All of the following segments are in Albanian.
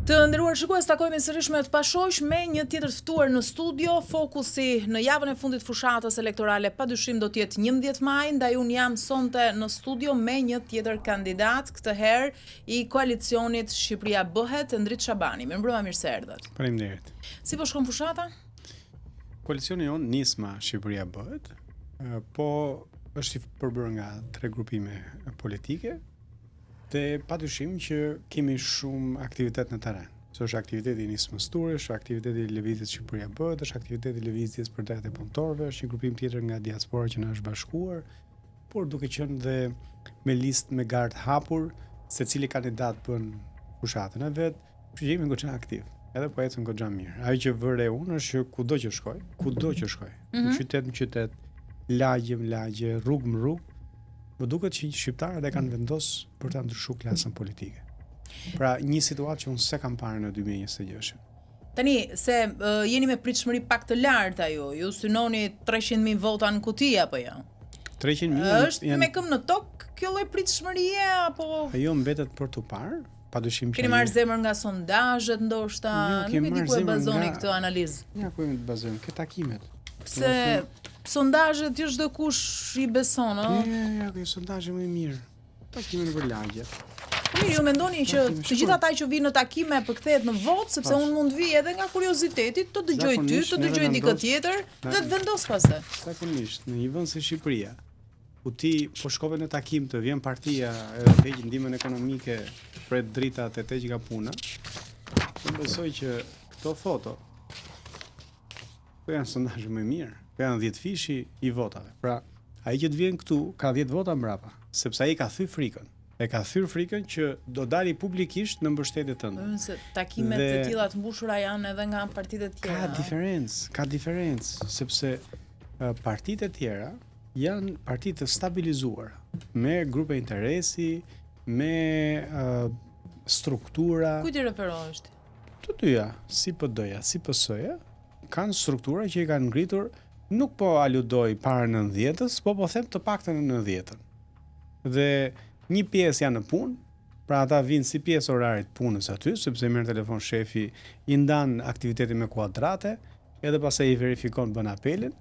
Të nderuar shikues, takojmë sërish me të pashoq me një tjetër ftuar në studio. Fokusi në javën e fundit fushatës elektorale padyshim do të jetë 11 maj, ndaj unë jam sonte në studio me një tjetër kandidat, këtë herë i koalicionit Shqipëria Bëhet, Endrit Shabani. Mirëmbrëma, mirë se erdhët. Faleminderit. Si po shkon fushata? Koalicioni jon nisma Shqipëria Bëhet, po është i përbërë nga 3 grupime politike. Dhe padyshim që kemi shumë aktivitet në terren. Është aktiviteti i nismës Turë, është aktiviteti i lëvizjes Shqipëria Bëhet, është aktiviteti i lëvizjes për drejtat e punëtorëve, është një grupim tjetër nga diaspora që na është bashkuar, por duke qenë dhe me listë me gardë hapur, secili kandidat bën fushatën e vet, që jemi goxha aktiv. Edhe po ecën goxha mirë. Ajo që vëre unë është që kudo që shkoj, në qytet, lagje, rrugë më rrugë, më duket që shqiptarët e kanë vendosur për ta ndryshuar klasën politike. Pra, një situatë që unë se kam parë në 2026. Tani, se jeni me pritshmëri pak të lartë ju synoni 300.000 vota në kuti apo jo? 300.000 është me këmbë në tokë kjo lloj pritshmërie apo ajo mbetet për të parë, padyshim që keni marrë zemër nga sondazhet ndoshta, nuk e di ku e bazoni këtë analizë. Ja, ku e bazojmë këtë takimet. Se sondazhet jo çdo kush i beson, ëh? Ja, kjo sondazhe më mirë. Takimet për lagje. Mirë, ju mendoni që të gjithë ata që vinë në takime përkthehet në votë, sepse unë mund vi edhe nga kurioziteti, të dëgjoj ty, të dëgjoj dikë tjetër, dhe të vendos pastaj. Zakonisht, në një vend si Shqipëria, ku ti po shkove në takim të vjen partia edhe të heqë ndihmën ekonomike, pret dritat e teq nga puna, unë besoj që këto foto janë sondazhe më mirë, janë 10 fishi i votave. Pra, ai që të vjen këtu ka 10 vota mbrapa, sepse ai ka thyr frikën. E ka thyr frikën që do dali publikisht në mbështetje tënde. Se takimet të tilla të mbushura janë edhe nga partitë e tjera. Ka diferencë, sepse partitë e tjera janë partitë të stabilizuara, me grupe interesi, me struktura. Kujt i referohesh ti? Të dyja, si PD-ja, si PS-ja, kanë struktura që i kanë ngritur, nuk po aludoj para 90-s, po them të paktën në 90-ën. Dhe një pjesë janë në punë, pra ata vinë si pjesë orarit punës aty, sepse merr telefon shefi, i ndan aktivitetin me kuadrate, edhe pastaj i verifikon, bën apelin.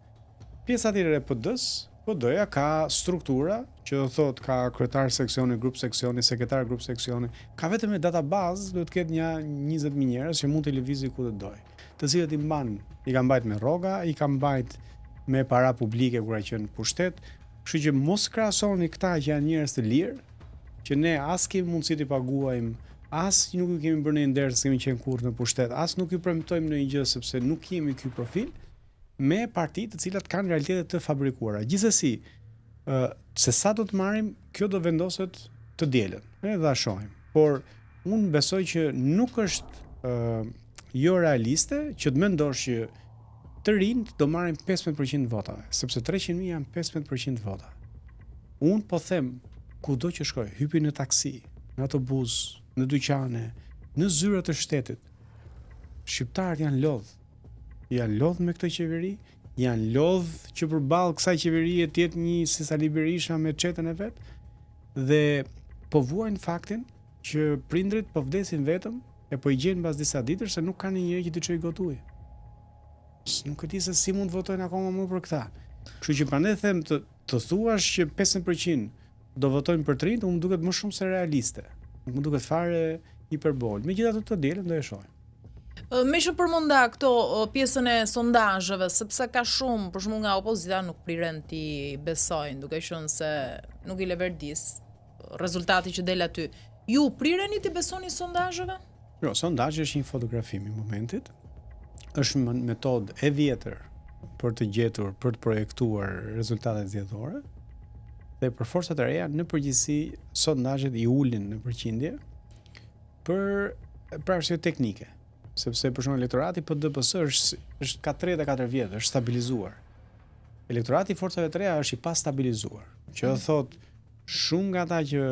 Pjesa tjetër e PD-ja ka struktura, që do thot ka kryetar seksioni, grup seksioni, sekretar grup seksioni, ka vetëm një databazë, do të ketë një 20.000 njerëz që mund të lëvizë ku të doj. Të cilët i ka mbajt me rroga, i ka mbajt me para publike kur ai qenë pushtet, kështu që mos krahasoni këta që janë njerëz të lirë, që ne as kemi mundësi të paguajmë, as nuk ju kemi bërë në nder, s'kemi qenë kurrë në pushtet, as nuk ju premtojmë në një gjë sepse nuk kemi ky profil, me partitë të cilat kanë realitete të fabrikuara. Gjithsesi, se sa do të marrim, kjo do vendoset të dielën. Ne do ta shohim. Por unë besoj që nuk është jo realiste që të mendosh që të rinjt do marrin 15% votave, sepse 300.000 janë 15% vota. Unë po them, kudo që shkoj, hypi në taksi, në autobus, në dyqane, në zyrat e shtetit, shqiptarët janë lodh me këtë qeveri, janë lodh që përballë kësaj qeverie të jetë një si Sali Berisha me çetën e vet, dhe po vuajnë faktin që prindrit po vdesin vetëm e po i gjenë mbas disa ditësh se nuk kanë një njerëz që t'i çojë gotë ujë. Nuk e di se si mund të votojnë akoma më për këtë. Kështu që prandaj them të thuash që 50% do votojnë për të rinjt, më duket më shumë se realiste. Nuk më duket fare hiperbol. Megjithatë të dielën do e shohim. Me që përmenda këto pjesën e sondazheve, sepse ka shumë, për shembull nga opozita nuk priren ti besojnë, duke qenë se nuk i leverdis rezultati që del aty. Ju prireni ti besoni sondazheve? Jo, sondazhi është një fotografim i momentit. Është një metodë e vjetër për të gjetur, për të projektuar rezultatet zgjedhore. Dhe për forcat e reja në përgjithësi sondazhet i ulin në përqindje për arsye teknike, sepse për shembull elektorati PD-PS është ka 34 vjet, është stabilizuar. Elektorati i forcave të reja është i pastabilizuar, që do thotë shumë nga ata që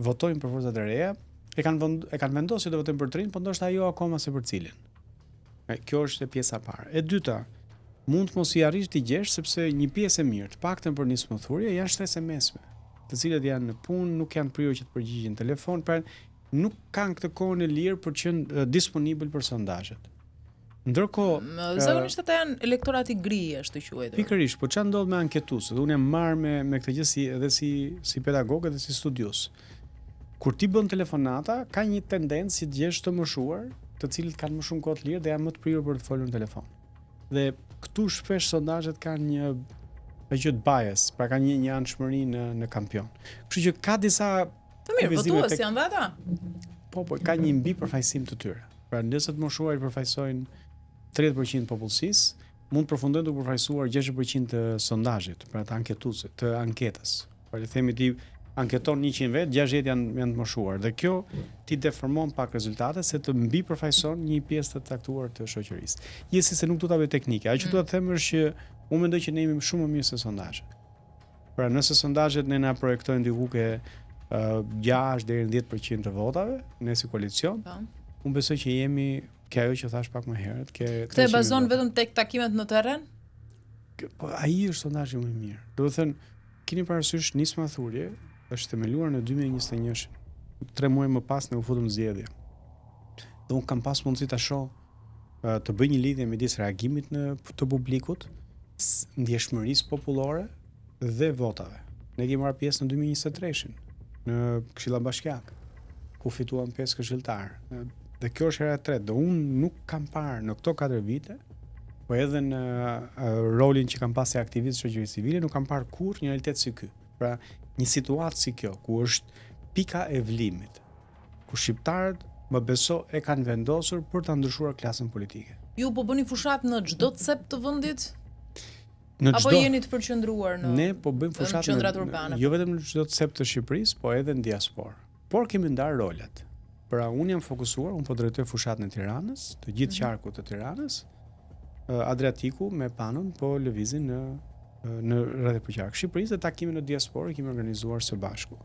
votojnë për forcat e reja e kanë vendosur që do votojnë për të rinj, por ndoshta ajo akoma se për cilin. Kjo është pjesa e parë. E dyta, mund të mos i arrish të gjesh sepse një pjesë e mirë, të paktën për nismëthurje, janë shtresë mesme, të cilët janë në punë, nuk janë prirur që të përgjigjen telefon, pra nuk kanë këtë kohën e lirë për të qenë disponibil për sondazhet. Ndërkohë, zakonisht ata janë elektorati gri, është quajtur. Pikërisht, po çfarë ndodh me anketuesët? Unë jam marr me këtë gjë edhe si pedagog edhe si studios. Kur ti bën telefonata, ka një tendencë si të gjesh të moshuar, të cilët kanë më shumë kohë të lirë dhe janë më të prirur për të folur në telefon. Dhe këtu shpesh sondazhet kanë një bias, pra kanë një anshmëri në kampion. Kështu që ka disa votues janë dhe ata. Po, ka një mbi përfaqësim të tyre. Pra nëse të moshuarit përfaqësojnë 30% popullsisë, mund të përfundojnë duke përfaqësuar 60% të sondazhit, pra të anketuesit, të anketës. Pra le të themi ti anketon 100 vet, 60 janë të moshuar. Dhe kjo ti deformon pak rezultatet se të mbi përfaqëson një pjesë të caktuar të shoqërisë. Jesi se nuk do ta bëj teknike. Ajo që dua të them është që unë mendoj që ne jemi shumë më mirë se sondazhet. Pra nëse sondazhet ne na projektojnë diku ke 6 deri në 10% të votave, ne si koalicion, unë besoj që jemi ke ajo që thash pak më herët, Këtë e bazon vetëm tek takimet në terren? Po ai është sondazhi më i mirë. Do të thënë, keni parasysh nisma thurje është themeluar në 2021. 3 muaj më pas ne u futëm në zgjedhje. Dhe unë kam pas mundësi ta shoh të bëj një lidhje midis reagimit të publikut, ndjeshmërisë popullore dhe votave. Ne kemi marrë pjesë në 2023-shin në Këshilla Bashkiake, ku fituam 5 këshilltar. Dhe kjo është hera e tretë. Dhe unë nuk kam parë në këto 4 vite, po edhe në rolin që kam pasur si aktivist shoqërisë civile, nuk kam parë kurrë një realitet si ky. Pra, një situatë si kjo, ku është pika e vlimit, ku shqiptarët më beso e kanë vendosur për ta ndryshuar klasën politike. Ju po bëni fushat në çdo cep të vendit? Apo jeni të përqendruar në Ne po bëjmë fushat në qendrat urbane? Jo vetëm në çdo cep të Shqipërisë, po edhe në diasporë. Por kemi ndarë rolet. Pra unë jam fokusuar, unë po drejtoj fushatën e Tiranës, të gjithë qarkut të Tiranës, Adriatiku me panon po lëvizin në rreth përqark Shqipërisë dhe takimin në diasporë kemi organizuar së bashku.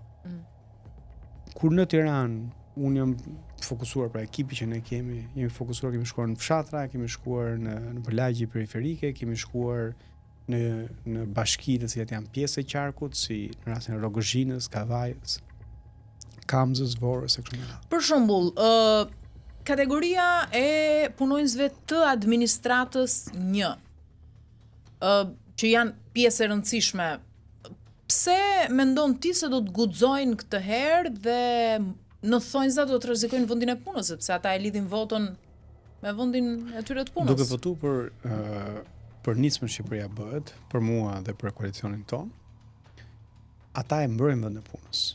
Kur në Tiranë unë jam fokusuar, pra ekipi që ne jemi fokusuar, kemi shkuar në fshatra, kemi shkuar në përlagje periferike, kemi shkuar në bashki të cilat janë pjesë e qarkut, si në rastin e Rogozhinës, Kavajës, Kamzës, Vorës e kështu me radhë. Për shembull, kategoria e punonjësve të administratës 1, që janë pjesë e rëndësishme, pse mendon ti se do të guxojnë këtë herë dhe në thonjza do të rrezikojnë vendin e punës, sepse ata e lidhin votën me vendin e tyre të punës? Duke votuar për nismën Shqipëria bëhet, për mua dhe për koalicionin ton, ata e mbrojnë vendin e punës.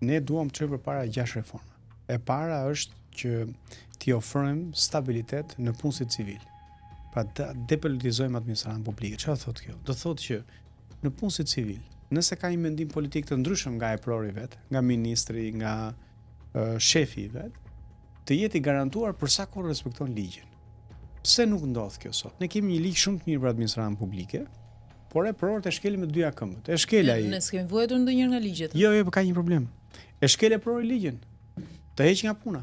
Ne duam të çojmë përpara 6 reforma. E para është që t'i ofrojmë stabilitet në punësit civil. Pra depolitizojmë administratën publike. Çfarë thotë kjo? Do thotë që në punësit civil, nëse ka një mendim politik të ndryshëm nga eprori vet, nga ministri, nga shefi vet, të jetë i garantuar për sa kohë respekton ligjin. Pse nuk ndodh kjo sot? Ne kemi një ligj shumë të mirë për administratën publike, por eprorët e shkelim me 2 këmbët. E shkel ai. Ne s'kemi vuajtur ndonjëherë nga ligjet. Jo, ka një problem. E shkel eprori ligjin. Të heq nga puna.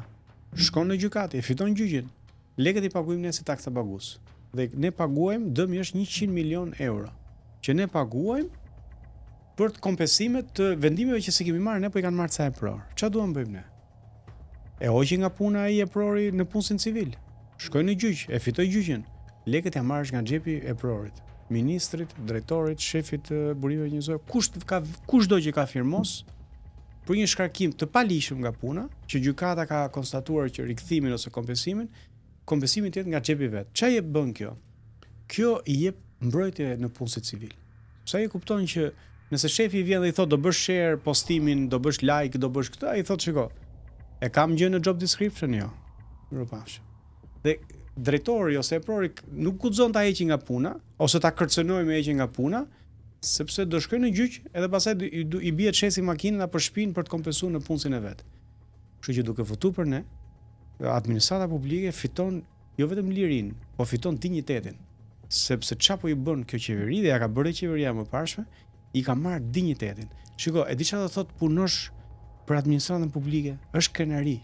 Shkon në gjykatë, e fiton gjyqin. Lekët i paguajmë ne si taksa pagues. Dhe ne paguajmë, dëmi është 100 milion euro, që ne paguajmë për të kompensimet të vendimeve që si kemi marrë ne, po i kanë marrë ca epror. Çfarë duam bëjmë ne? E hoqi nga puna ai eprori në punësin civil. Shkoi në gjyq, e fitoi gjyqin. Lekët ja marrësh nga xhepi eprorit, ministrit, drejtorit, shefit të burimeve njerëzore, kushdo që ka firmos për një shkarkim të palishëm nga puna, që gjykata ka konstatuar që rikthimin ose kompensimin të jetë nga xhepi vet. Çfarë bën kjo? Kjo i jep mbrojtje në punësit civil. Sa i kupton që nëse shefi vjen dhe i thotë do bësh share postimin, do bësh like, do bësh këtë, ai thotë shiko, e kam gjë në job description jo. Mirupafsh. Dhe drejtori ose eprori nuk guxon ta heqë nga puna ose ta kërcënojë me heqje nga puna, sepse do shkojë në gjyq edhe pastaj i bie të shesi makinën apo shtëpinë për të kompensuar në punësin e vet. Kështu që duke votuar për ne, administrata publike fiton jo vetëm lirinë, po fiton dinjitetin. Sepse çapo i bën kjo qeveri dhe ja ka bërë qeveria më parshme, i ka marrë dinjitetin. Shiko, e di çfarë do thotë punosh për administratën publike, është krenari.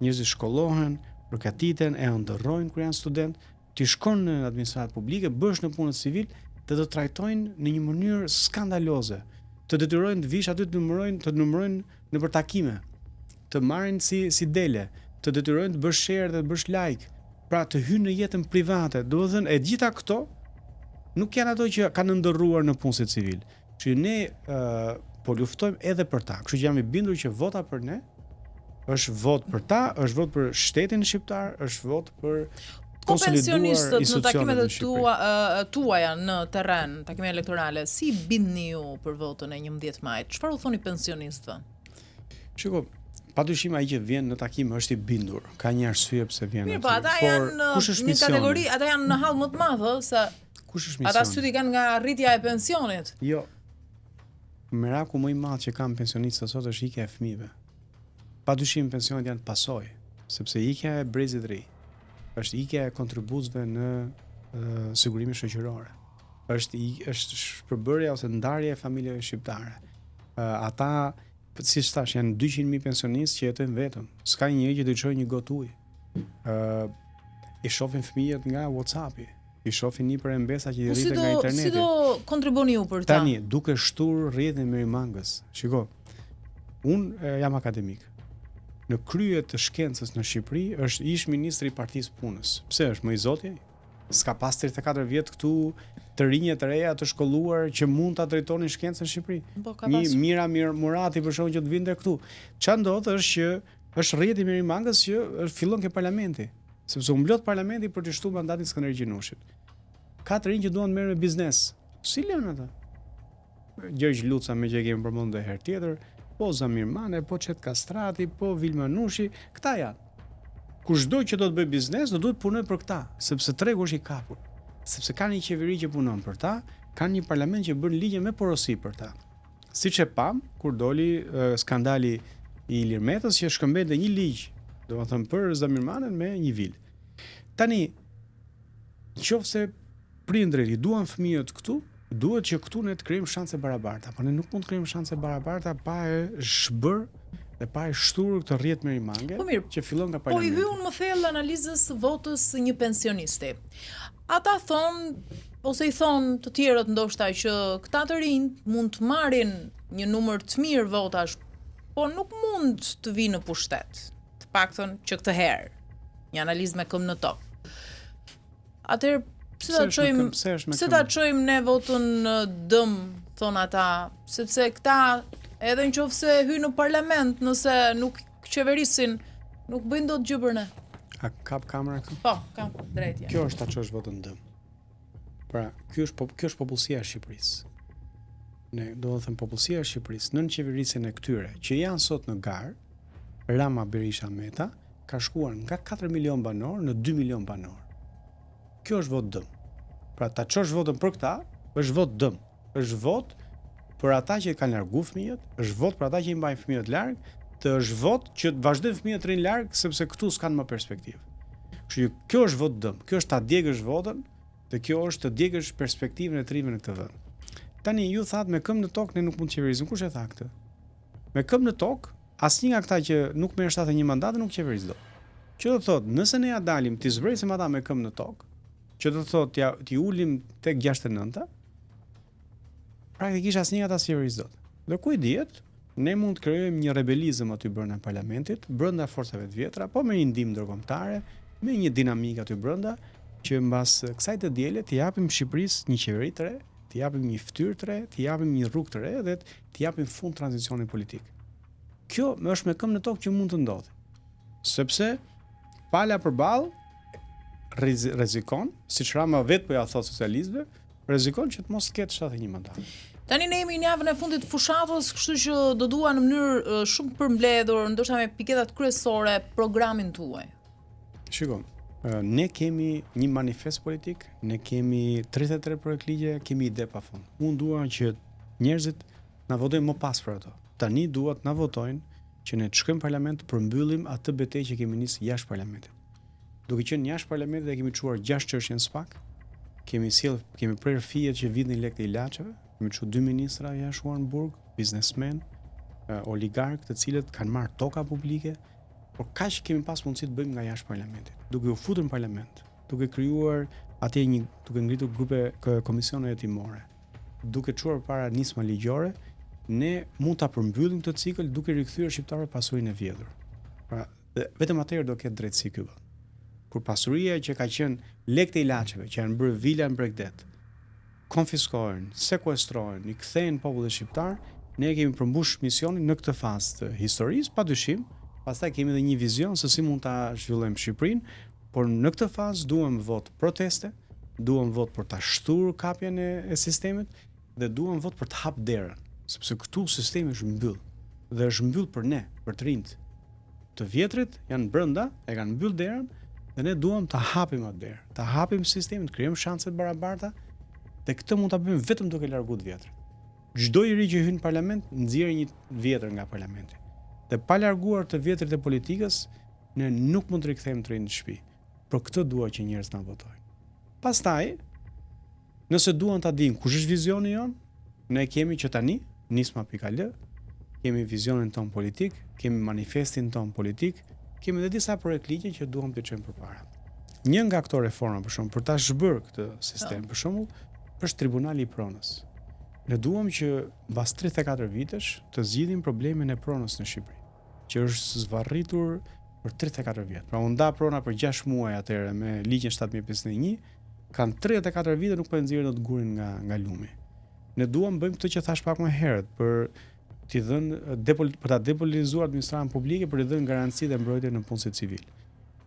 Njerëzit shkollohen, përgatiten, e ëndërrojnë kur janë student, ti shkon në administratë publike, bësh në punën civil dhe të trajtojnë në një mënyrë skandaloze. Të detyrojnë të vish aty të numërojnë në për takime. të marrin si dele, të detyrojnë të bësh share dhe të bësh like, pra të hynë në jetën private. Domethënë e gjitha këto nuk janë ato që kanë ndërruar në punësit civil. Që ne po luftojmë edhe për ta. Kështu që jam i bindur që vota për ne është vot për ta, është vot për shtetin shqiptar, është vot për konsoliduar pensionistët në takimet e tuaja në terren, takime elektorale, si bindni ju për votën e 11 majit? Çfarë u thoni pensionistëve? Shiko, padyshim ai që vjen në takim është i bindur. Ka një arsye pse vjen aty. Mirë, po ata janë një kategori, ata janë në hall më të madh, se kush është misioni? Ata syti kanë nga rritja e pensionit. Jo. Meraku më i madh që kanë pensionistët sot është ikja e fëmijëve. Padyshim pensionet janë pasojë, sepse ikja e brezit ri është ikja e kontributësve në sigurimin shoqëror. Është shpërbërja ose ndarja e familjeve shqiptare. Ata, siç thash, janë 200.000 pensionistë që jetojnë vetëm. S'ka njëri që të çojë një gotë ujë. I shohin fëmijët nga WhatsApp-i. I shohin një për mbesa që i rriten nga interneti. Si do kontriboni ju për ta? Tani, duke shturë rrjetin e Merimangës. Shiko, unë jam akademik. Në krye të shkencës në Shqipëri është ish ministri i Partisë Punës. Pse është më i zoti? S'ka pas 34 vjet këtu të rinjë të reja të shkolluar që mund ta drejtonin shkencën në Shqipëri. Një Mira Murati për shkak që të vinte këtu. Ç'a ndodh është që është rrjeti i Merimangës që fillon ke parlamenti, sepse u mblot parlamenti për të shtuar mandatin Skënderbej Gjinushit. Ka të rinj që duan të merren me biznes. Si lën ata? Gjergj Luca me që e kemi përmendur edhe herë tjetër, po Zamir Mane, po Çet Kastrati, po Vilma Nushi, këta janë. Kushdo që do të bëj biznes, do duhet punoj për këta, sepse tregu është i kapur. Sepse kanë një qeveri që punon për ta, kanë një parlament që bën ligje me porosi për ta. Siç e pam kur doli skandali i Ilir Metës që shkëmbente një ligj, domethënë për Zamir Manen me një vil. Tani, nëse prindërit i duan fëmijët këtu, duhet që këtu ne të krijojmë shanse barabarta, por ne nuk mund të krijojmë shanse barabarta pa e shbër dhe pa e shturur këtë rrjet Merimange që fillon nga parlamenti. Po i hyun më thellë analizës votës një pensionisti. Ata thon ose i thon të tjerët ndoshta që këta të rinj mund të marrin një numër të mirë votash, por nuk mund të vinë në pushtet. Të paktën që këtë herë. Një analizë me këmbë në tokë. Atëherë pse ta çojmë ne votën në dëm, thon ata, sepse këta edhe nëse hyjnë në parlament, nëse nuk qeverisin, nuk bëjnë dot gjë për ne. A kap kamera këtu? Po, kam drejtje. Kjo është ta çosh votën në dëm. Pra, kjo është popullsia e Shqipërisë. Ne do të them popullsia e Shqipërisë nën qeverisjen e këtyre që janë sot në garë, Rama, Berisha, Meta, ka shkuar nga 4 milion banor në 2 milion banor. Kjo është vot dëm. Pra ta çosh votën për këta, është vot dëm. Është vot për ata që kanë largu fëmijët, është vot për ata që i mbajnë fëmijët larg, është vot që të vazhdojnë fëmijët të rinë larg sepse këtu s'kan më perspektivë. Kështu që kjo është vot dëm. Kjo është ta djegësh votën dhe kjo është të djegësh perspektivën e të rinjve në këtë vend. Tani ju thatë me këmbë në tokë ne nuk mund të qeverisëm. Kush e tha këtë? Me këmbë në tokë, asnjë nga këta që nuk merr 71 mandate nuk qeveris dot. Që do të thotë, nëse ne ja dalim ti zbresim ata me këmbë në tokë, që do të thotë ti ulim tek 69-ta, praktikisht asnjë nga ata s'qeveris dot. Dhe ku i dihet, ne mund të krijojmë një rebelizëm aty brenda parlamentit, brenda forcave të vjetra, po me një ndihmë ndërkombëtare, me një dinamikë aty brenda, që mbas kësaj të diele të japim Shqipërisë një qeveri të re, të japim një fytyrë të re, të japim një rrugë të re dhe të japim fund tranzicionit politik. Kjo është me këmbë në tokë që mund të ndodhë. Sepse pala përballë rrezikon, siç Rama vetë po ja thot socialistëve, rrezikon që të mos ketë 71 mandate. Tani ne jemi në javën e fundit të fushatës, kështu që do dua në mënyrë shumë përmbledhur, ndoshta me piketat kryesore, programin tuaj. Shikoj, ne kemi një manifest politik, ne kemi 33 projekt ligje, kemi ide pafund. Unë dua që njerëzit na votojnë më pas për ato. Tani duhet na votojnë që ne të shkojmë në parlament të përmbyllim atë betejë që kemi nisë jashtë parlamentit. Duke qenë jashtë parlamentit dhe kemi çuar 6 çështje në SPAK, kemi prerë fijet që vidhin lekë të ilaçeve, kemi çuar 2 ministra jashtëuar në burg, biznesmen, oligark, të cilët kanë marrë toka publike, por kaq kemi pas mundësi të bëjmë nga jashtë parlamentit. Duke u futur në parlament, duke krijuar atje duke ngritur grupe komisione hetimore, duke çuar para nisma ligjore, ne mund ta përmbyllim këtë cikël duke rikthyer shqiptarët pasurinë e vjedhur. Pra, dhe vetëm atëherë do ketë drejtësi ky vend. Kur pasuria që ka qenë lekët e ilaçeve, që janë bërë vila në Bregdet, konfiskohen, sekuestrohen, i kthehen popullit shqiptar, ne kemi përmbush misionin në këtë fazë të historisë, padyshim. Pastaj kemi edhe një vizion se si mund ta zhvillojmë Shqipërinë, por në këtë fazë duam vot proteste, duam vot për ta shturë kapjen e sistemit dhe duam vot për të hap derën, sepse këtu sistemi është mbyll dhe është mbyll për ne, për të rinjt. Të vjetrit janë brenda, e kanë mbyll derën dhe ne duam ta hapim atë derë, ta hapim sistemin, të krijojmë shanse të barabarta dhe këtë mund ta bëjmë vetëm duke larguar të vjetrin. Çdo i ri që hyn në parlament nxjerr një vjetër nga parlamenti. Dhe pa larguar të vjetrit e politikës, ne nuk mund të rikthehemi të rinë në shtëpi. Por këtë dua që njerëzit na votojnë. Pastaj, nëse duan ta dinë kush është vizioni jon, ne kemi që tani nisma.al, kemi vizionin ton politik, kemi manifestin ton politik, kemi edhe disa projektligje që duam të çojmë përpara. Një nga këto reforma për shembull, për ta zhbërë këtë sistem, për shembull, është Tribunali i Pronës. Ne duam që mbas 34 vitesh të zgjidhim problemin e pronës në Shqipëri, që është zvarritur për 34 vjet. Pra u nda prona për 6 muaj atëherë me ligjin 751, kanë 34 vite nuk po e nxjerrin dot gurin nga lumi. Ne duam bëjmë këtë që thash pak më herët për t'i dhënë për ta depolitizuar administratën publike, për t'i dhënë garanci dhe mbrojtje në punësit civil.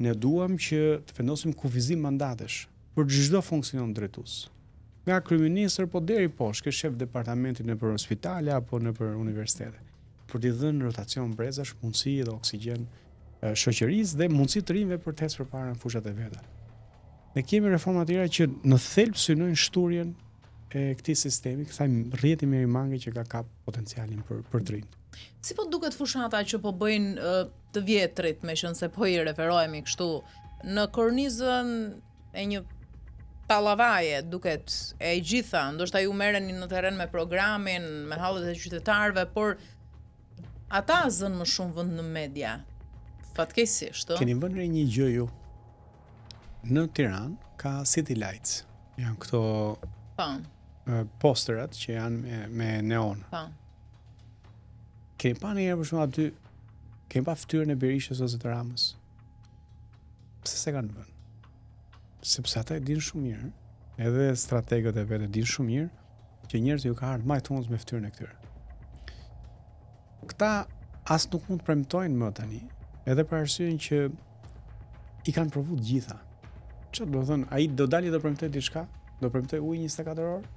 Ne duam që të vendosim kufizim mandatesh për çdo funksion drejtues. Nga kryeministër po deri poshtë, ke shef departamentin nëpër spitale apo nëpër universitete, për t'i dhënë rotacion brezësh, mundësi dhe oksigjen shoqërisë dhe mundësi të rinjve për të ecur përpara në fushat e veta. Ne kemi reforma të tjera që në thelb synojnë shturjen e këtij sistemi, kësaj rrjeti merimange që ka kap potencialin për të rinjt. Si po duket fushata që po bëjnë të vjetrit, meqense po i referohemi kështu, në kornizën e një tallavaje, duket e gjitha, ndoshta ju merreni në terren me programin, me hallet e qytetarëve, por ata zënë më shumë vend në media. Fatkeqësisht, Keni vënë re një gjë ju. Në Tiranë ka City Lights. Janë këto posterat që janë me neon. Keni pa një herë për shumë aty, keni pa fytyrën e Berishës ose të Ramës? Pse se kanë vënë? Sepse ata e dinë shumë mirë, edhe strategët e vetë dinë shumë mirë që njerëzit ju ka ardhur majtunës me fytyrën e këtyre. Këta as nuk mund të premtojnë më tani, edhe për arsyeën që i kanë provu të gjitha. Çfarë do të thonë, ai do dalë do premtoj diçka, do premtoj ujë 24 orë?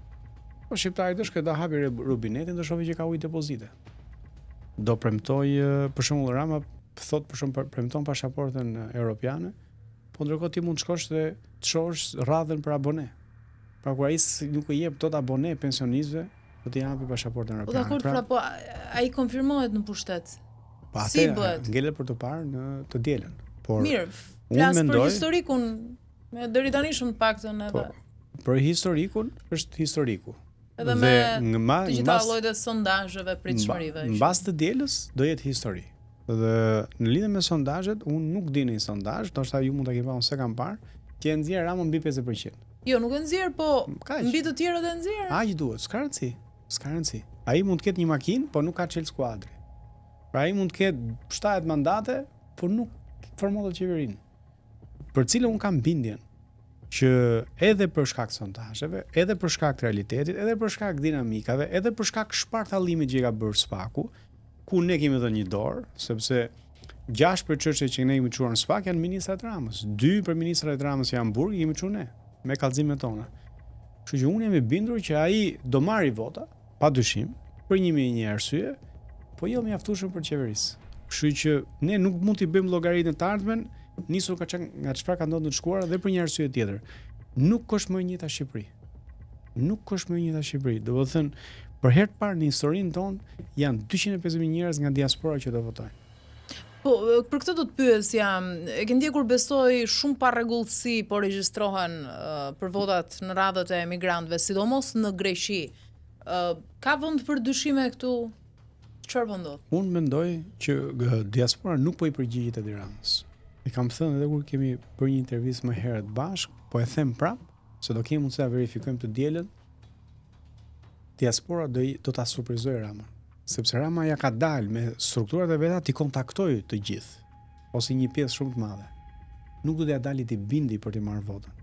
Po shqiptari do shkojë do hapi rubinetin, do shohë që ka ujë depozite. Do premtoj për shembull Rama thot për shembull premton pasaportën europiane, po ndërkohë ti mund të shkosh dhe të shohësh radhën për abone. Pra kur ai nuk i jep dot abone pensionistëve, do t'i japi pasaportën europiane. Po dakord, po ai konfirmohet në pushtet. Pa si atë bëhet? Ngelet për të parë në të dielën. Por Mirë, unë flas për mendoj historikun, deri tani shumë të paktën edhe. Po, për historikun është historiku. Edhe Dhe me të gjitha mbas- llojet e sondazheve, pritshmërive. Mbas të dielës do jetë histori. Dhe në lidhje me sondazhet, unë nuk di një sondazh, ndoshta ju mund ta keni parë, unë s'e kam parë, që e nxjerr Rama mbi 50%. Jo, nuk e nxjerr, po Kaq. mbi të tjerët e nxjerr. Aq duhet, s'ka rëndësi. S'ka rëndësi. Ai mund të ketë një makinë, po nuk ka çel skuadri. Pra ai mund të ketë 70 mandate, por nuk formohet qeverinë. Për cilën un kam bindjen që edhe për shkak sondazheve, edhe për shkak të realitetit, edhe për shkak dinamikave, edhe për shkak shpartallimit që ka bërë SPAK-u, ku ne kemi dhënë një dorë, sepse 6 për çështjet që ne kemi çuar në SPAK janë ministrat e Ramës, 2 për ministrat e Ramës janë burg, kemi çuar ne me kallëzimet tona. Kështu që unë jam i bindur që ai do marrë vota, padyshim, për 1001 arsye, po jo mjaftueshëm për qeverisë. Kështu që ne nuk mund t'i bëjmë llogaritë të ardhmen, nisur nga çfarë ka ndodhur në të shkuara dhe për një arsye tjetër. Nuk është më e njëjta Shqipëri. Nuk është më e njëjta Shqipëri. Do të thënë, për herë të parë në historinë tonë janë 250.000 njerëz nga diaspora që do votojnë. Po, për këtë do të pyesja, e ke ndjekur besoj shumë parregullsi po regjistrohen për votat në radhët e emigrantëve, sidomos në Greqi. Ka vend për dyshime këtu? Çfarë po ndodh? Unë mendoj që diaspora nuk po i përgjigjet Edi Ramës. E kam thënë edhe kur kemi bërë një intervistë më herët bashkë, po e them prapë, se do kemi mundësi ta verifikojmë të dielën. Diaspora do ta surprizojë Ramën, sepse Rama ja ka dalë me strukturat e veta t'i kontaktoj të gjithë. ose një pjesë shumë të madhe, nuk do t'ja dalit i bindi për t'i marrë votën.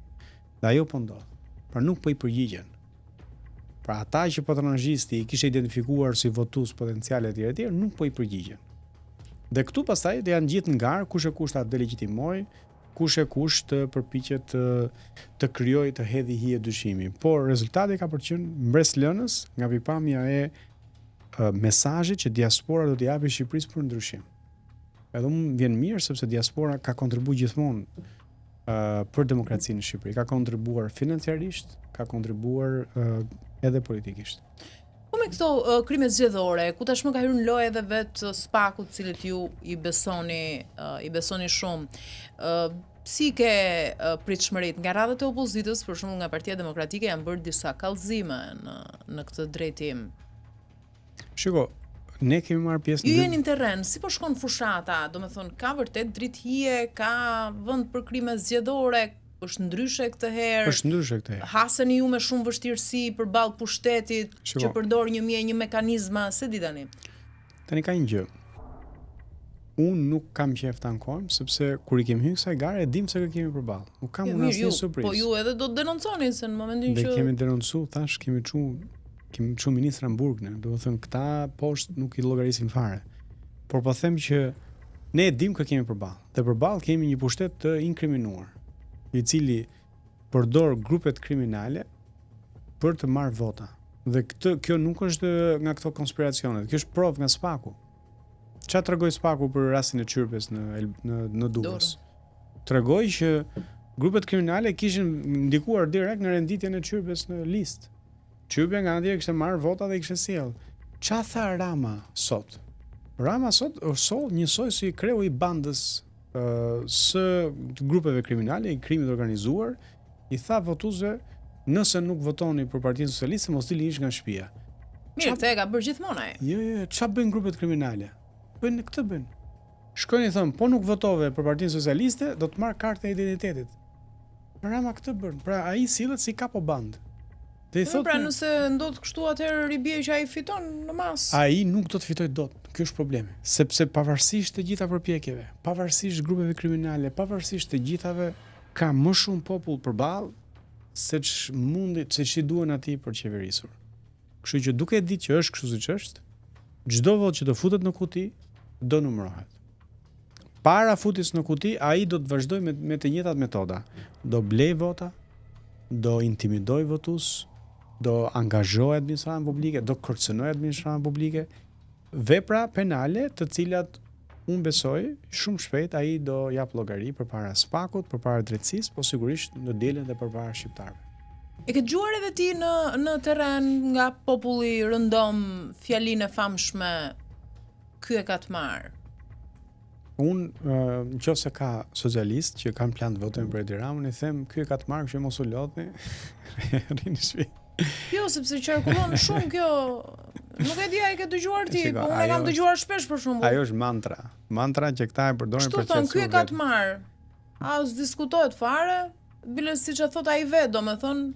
Dhe ajo po ndodh. Pra nuk po i përgjigjen. Pra ata që patronazhisti i kishte identifikuar si votues potenciale etj, nuk po i përgjigjen. Dhe këtu pastaj do janë gjithë ngar kush e kush ta delegjitimoj, kush e kush të përpiqet të krijojë të hedhë hije dyshimi. Por rezultati ka për qenë mbres lënës nga pikpamja e mesazhit që diaspora do t'i japë Shqipërisë për ndryshim. Edhe më vjen mirë sepse diaspora ka kontribuar gjithmonë për demokracinë në Shqipëri, ka kontribuar financiarisht, ka kontribuar edhe politikisht. Po me këto krime zgjedhore, ku tashmë ka hyrë në lojë edhe vetë SPAK-u, të cilët ju i besoni shumë. Si ke pritshmëritë nga radhët e opozitës, për shembull nga Partia Demokratike, janë bërë disa kallëzime në këtë drejtim. Shiko, ne kemi marrë pjesë Ju jeni në terren, si po shkon fushata? Domethënë, ka vërtet drithije, ka vend për krime zgjedhore, është ndryshe këtë herë. Është ndryshe këtë herë. Haseni ju me shumë vështirësi përballë pushtetit që përdor një mekanizma, se di tani. Tani ka një gjë. Unë nuk kam qejf ta ankohem, sepse kur i kemi hyrë kësaj gare e dim se kë kemi përballë. Nuk kam unë asnjë surprizë. Po ju edhe do të denonconi se në momentin që ne kemi denoncu, thash kemi çu ministra në burg, do të thënë këta poshtë nuk i llogarisin fare. Por po them që ne e dim kë kemi përballë. Dhe përballë kemi një pushtet të inkriminuar, i cili përdor grupet kriminale për të marrë vota. Dhe kjo nuk është nga këto konspiracionet, kjo është provë nga SPAK-u. Çfarë tregoi SPAK-u për rastin e Çyrpes në Durrës? Tregoi që grupet kriminale kishin ndikuar direkt në renditjen e Çyrpes në listë. Çyrpja nga ndjer kishte marrë vota dhe i kishte sjell. Çfarë tha Rama sot? Rama sot sol njësoj si kreu i bandës së grupeve kriminale, i krimit organizuar, i tha votuesve, nëse nuk votoni për Partinë Socialiste, mos dilni hiç nga shtëpia. Mirë, këtë e ka bërë gjithmonë ai. Jo, çfarë bëjnë grupet kriminale? Bëjnë këtë bëjnë. Shkojnë i thënë, po nuk votove për Partinë Socialiste, do të marr kartën e identitetit. Rama këtë bën. Pra ai sillet si kapo band. Pra nëse ndodh kështu atëherë ribie që ai fiton në mas. Ai nuk do të fitojë dot. Ky është problemi. Sepse pavarësisht të gjitha përpjekjeve, pavarësisht grupeve kriminale, pavarësisht të gjithave, ka më shumë popull përballë se ç'i duhen atij për qeverisur. Kështu që duke ditë që është kështu siç është, çdo votë që do futet në kuti do numërohet. Para futjes në kuti, ai do të vazhdojë me të njëjtat metoda. Do blej vota, do intimidoj votues, do angazhoj administratën publike, do kërcënoj administratën publike, vepra penale të cilat unë besoj shumë shpejt ai do jap llogari përpara SPAK-ut, përpara drejtësisë, po sigurisht në dielën dhe përpara shqiptarëve. E ke dëgjuar edhe ti në terren nga populli rëndom fjalinë e famshme ky e ka të marr? Unë, nëse ka socialist që kanë plan të votojnë për Edi Ramën, i them ky e ka të marrë, që mos u lodhni, rini shtëpi. Jo, sepse qarkullon shumë kjo. Nuk e di a e ke dëgjuar ti, po unë e kam dëgjuar shpesh për shembull. Ajo është mantra. Mantra që këta e përdorin për çfarë. Ky e ka të marrë. As diskutohet fare, bile siç e thot ai vet, domethënë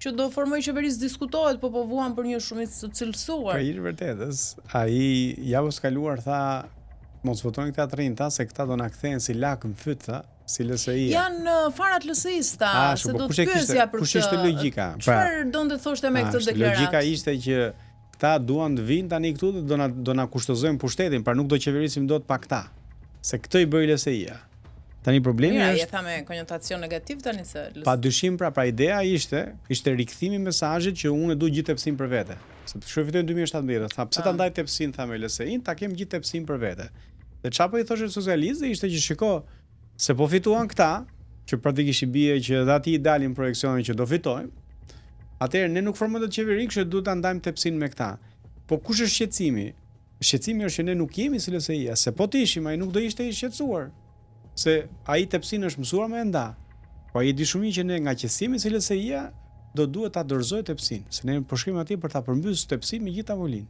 që do formoj qeverisë diskutohet, po vuan për një shumicë të cilësuar. Po i vërtetës, ai javës kaluar tha mos votojnë këta të rinjta se këta do na kthehen si lak në fyt, tha, si LSI. Janë farat LSI-sta, se do të pyesja për këtë. Kush ishte logjika? Çfarë donte thoshte me këtë deklaratë? Logjika ishte që këta duan të vinë tani këtu dhe do na kushtozojnë pushtetin, pra nuk do qeverisim dot pa këta. Se këtë i bëri LSI-ja. Tani problemi është. Ja, e tha me konotacion negativ tani se. Padyshim pra ideja ishte rikthimi i mesazhit që unë du gjithë tepsin për vete. Sepse kështu fitojnë 2017. Tha pse ta ndaj tepsin tha me LSI-n, ta kem gjithë tepsin për vete. Dhe çapo i thoshte socialistë ishte që shiko se po fituan këta, që praktikisht i bie që dhe ati i dalin projeksionin që do fitojmë. Atëherë ne nuk formojmë të qeveri, kështu duhet ta ndajmë tepsin me këta. Po kush është shqetësimi? Shqetësimi është që ne nuk jemi si LSI-ja, se po të ishim ai nuk do ishte i shqetësuar. Se ai tepsin është mësuar me enda. Po ai di shumë që ne nga qësimi si LSI-ja do duhet ta dorëzoj tepsin, se ne po shkojmë atje për ta përmbysur tepsin me gjithë tavolinë.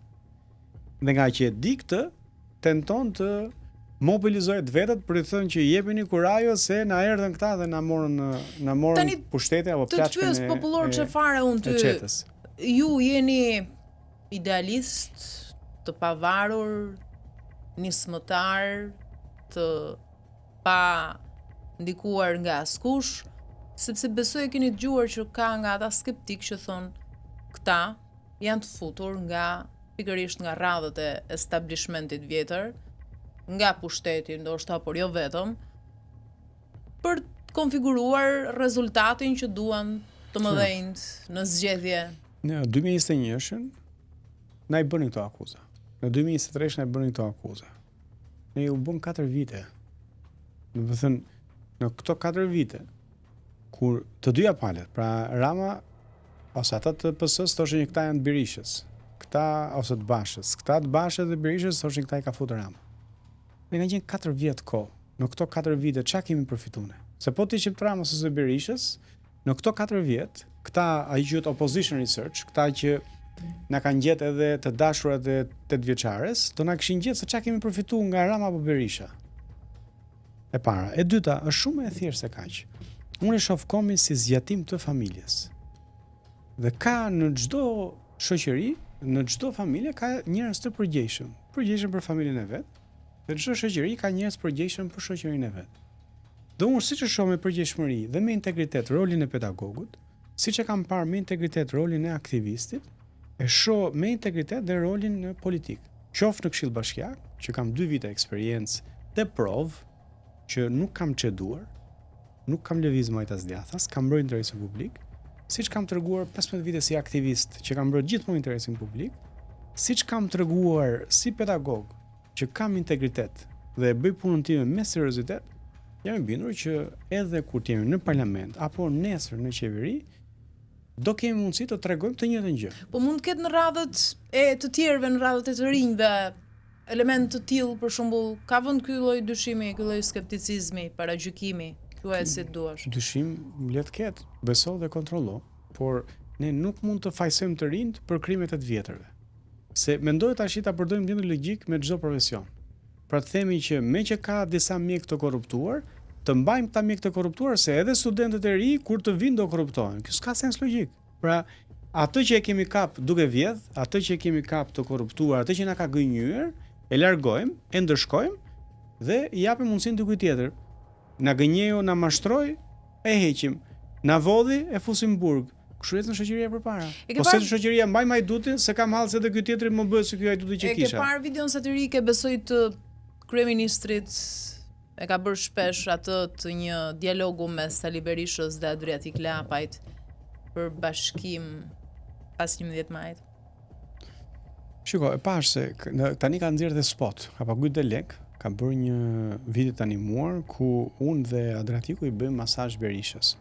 Dhe nga që e di këtë, tenton të mobilizoj të vetët për të thënë që jepini kurajo se na erdhën këta dhe na morën pushtete apo plaçkën e. Të pyes popullor çfarë unë ty. Ju jeni idealist, të pavarur, nismëtar, të pa ndikuar nga askush, sepse besoj e keni dëgjuar që ka nga ata skeptik që thonë këta janë të futur nga pikërisht nga radhët e establishmentit vjetër, nga pushteti ndoshta, por jo vetëm, për të konfiguruar rezultatin që duan të mëdhenjt në zgjedhje. Në 2021-shën na i bënin këto akuza. Në 2023 na i bënin këto akuza. Ne u bën 4 vite. Do të thënë, në këto 4 vite, kur të dyja palët, pra Rama ose ata të PS-s thoshin që këta janë të Berishës, këta ose të Bashës, këta të Bashës dhe Berishës thoshin këta i ka futur Rama. Ne kanë qenë 4 vjet kohë. Në këto 4 vite çka kemi përfituar? Se po ti qip Ramës ose Berishës, në këto 4 vjet, këta ai quhet opposition research, këta që na kanë gjetë edhe të dashurat e 8 vjeçares, do na kishin gjetë se çka kemi përfituar nga Rama apo Berisha. E para, e dyta, është shumë e thjeshtë se kaq. Unë e shoh komin si zgjatim të familjes. Dhe ka në çdo shoqëri, në çdo familje ka njerëz të përgjegjshëm për familjen e vet, dhe çdo shoqëri ka njerëz përgjegjshëm për shoqërinë e vet. Dhe unë siç e shoh me përgjegjshmëri dhe me integritet rolin e pedagogut, siç e kam parë me integritet rolin e aktivistit, e shoh me integritet dhe rolin në politik. Qoftë në Këshill Bashkiak, që kam 2 vite eksperiencë dhe provë që nuk kam çeduar, nuk kam lëviz majtas djathas, kam bërë interesin publik, siç kam treguar 15 vite si aktivist që kam bërë gjithmonë interesin publik, siç kam treguar si pedagog që kam integritet dhe e bëj punën time me seriozitet, jam i bindur që edhe kur jemi në parlament apo nesër në qeveri, do kemi mundësi të tregojmë të njëjtën gjë. Po mund të ketë në radhët e të tjerëve, në radhët e të rinjve, element të tillë, për shembull, ka vend ky lloj dyshimi, ky lloj skepticizmi, paragjykimi, thuaj si duash. Dyshim le të ketë, beso dhe kontrollo, por ne nuk mund të fajsojmë të rinjt për krimet e të vjetërve. Se mendoj tash ta përdojmë një logjik me çdo profesion. Pra të themi që me që ka disa mjek të korruptuar, të mbajmë këta mjek të korruptuar se edhe studentët e ri kur të vinë do korruptohen. Kjo s'ka sens logjik. Pra, atë që e kemi kap duke vjedh, atë që e kemi kap të korruptuar, atë që na ka gënjur, e largojmë, e ndërshkojmë dhe i japim mundësinë dikujt tjetër. Na gënjeu, na mashtroi, e heqim. Na vodhi, e fusim burg. Kështu është në shoqëria përpara. Po se në shoqëria mbaj majdutin, se kam hallse edhe ky tjetri më bëhet se ky ajduti që kisha. E ke parë videon satirike, besoj të kryeministrit, e ka bërë shpesh atë të një dialogu mes Sali Berishës dhe Adriatik Lapajt për bashkim pas 11 majit. Shiko, e pash se tani ka nxjerrë dhe spot, ka paguajtur dhe lek, ka bërë një video të animuar ku unë dhe Adriatiku i bëjmë masazh Berishës.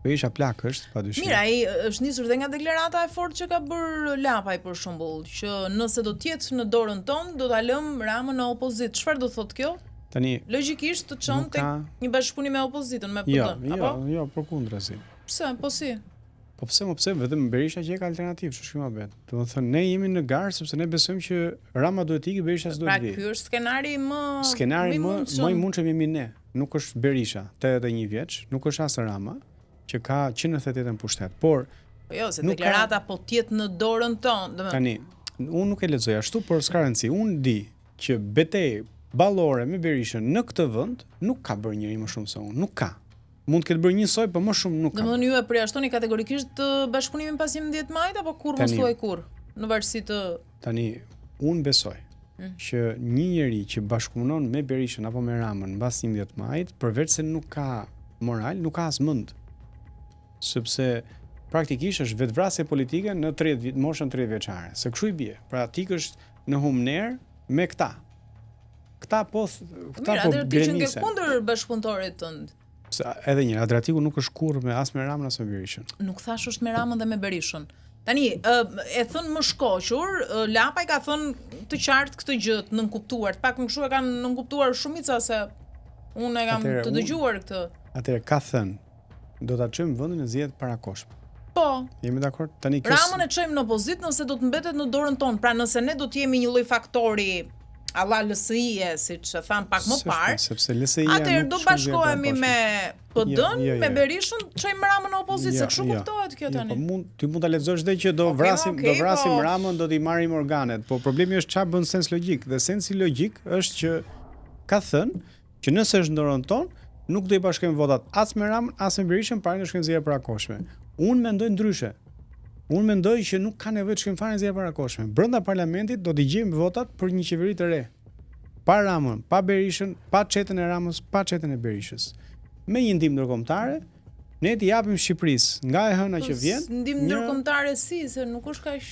Berisha plak është, padyshim. Mira, ai është nisur dhe nga deklarata e fortë që ka bërë Lapaj për shembull, që nëse do të jetë në dorën tonë, do ta lëm Ramën në opozitë. Çfarë do thotë kjo? Tani logjikisht të çon tek një bashkëpunim me opozitën, me PD, apo? Jo, përkundrazi. Pse, po si? Po pse, vetëm Berisha që ka alternativë, ç'është më bëhet. Do të thonë ne jemi në garë sepse ne besojmë që Rama duhet ikë, Berisha s'duhet vi. Pra ky është skenari më i mundshëm jemi ne. Nuk është Berisha, 81 vjeç, nuk është as Rama, që ka 188 pushtet. Por jo, se deklarata po tjetë në dorën tonë. Tani, unë nuk e lexoj ashtu, por s'ka rëndësi. Unë di që betejë ballore me Berishën në këtë vend nuk ka bërë njëri më shumë se unë, nuk ka. Mund të ketë bërë një soi, por më shumë nuk ka. Domethënë ju e përjashtoni kategorikisht bashkëpunimin pas 11 majit apo kur mos thuaj kur, në varësi të Tani, unë besoj që një njeri që bashkëpunon me Berishën apo me Ramën mbas 11 majit, përveç se nuk ka moral, nuk ka as mend. Sepse praktikisht është vetvrasje politike në 30 vjet, moshën 30 vjeçare. Se kështu i bie. Pra ti është në humner me këta. Këta po gremisen. Ti që ke kundër bashkëpunëtorit tënd. Edhe një, Adriatiku nuk është kurrë me as me Ramën as me Berishën. Nuk thash është me Ramën dhe me Berishën. Tani, e thënë më shkoqur, Lapaj ka thënë të qartë këtë gjë, të nënkuptuar, pak më kështu e kanë nënkuptuar shumica se unë e kam të dëgjuar këtë. Atëherë ka thënë, do ta çojmë vendin e zgjedhjet parakoshme. Po. Jemi dakord? Tani Ramën e çojmë në opozitë nëse do të mbetet në dorën tonë. Pra nëse ne do të jemi një lloj faktori alla LSI-e, siç e tham pak më parë. Sepse LSI-ja atëherë do bashkohemi me PD-n, me Berishën, çojmë Ramën në opozitë, se kështu kuptohet kjo tani. Po ti mund ta lexosh dhe që do vrasim Ramën, do t'i marrim organet, po problemi është çfarë bën sens logjik, dhe sensi logjik është që ka thënë që nëse është në dorën tonë, nuk do i bashkojmë votat as me Ramën, as me Berishën para në shkojmë zgjedhje parakoshme. Unë mendoj ndryshe. Unë mendoj që nuk ka nevojë të shkojmë fare zgjedhje parakoshme. Brenda parlamentit do t'i gjejmë votat për një qeveri të re. Pa Ramën, pa Berishën, pa çetën e Ramës, pa çetën e Berishës. Me një ndihmë ndërkombëtare, ne t'i japim Shqipërisë nga e hëna që vjen. Ndihmë ndërkombëtare si, se nuk është kaq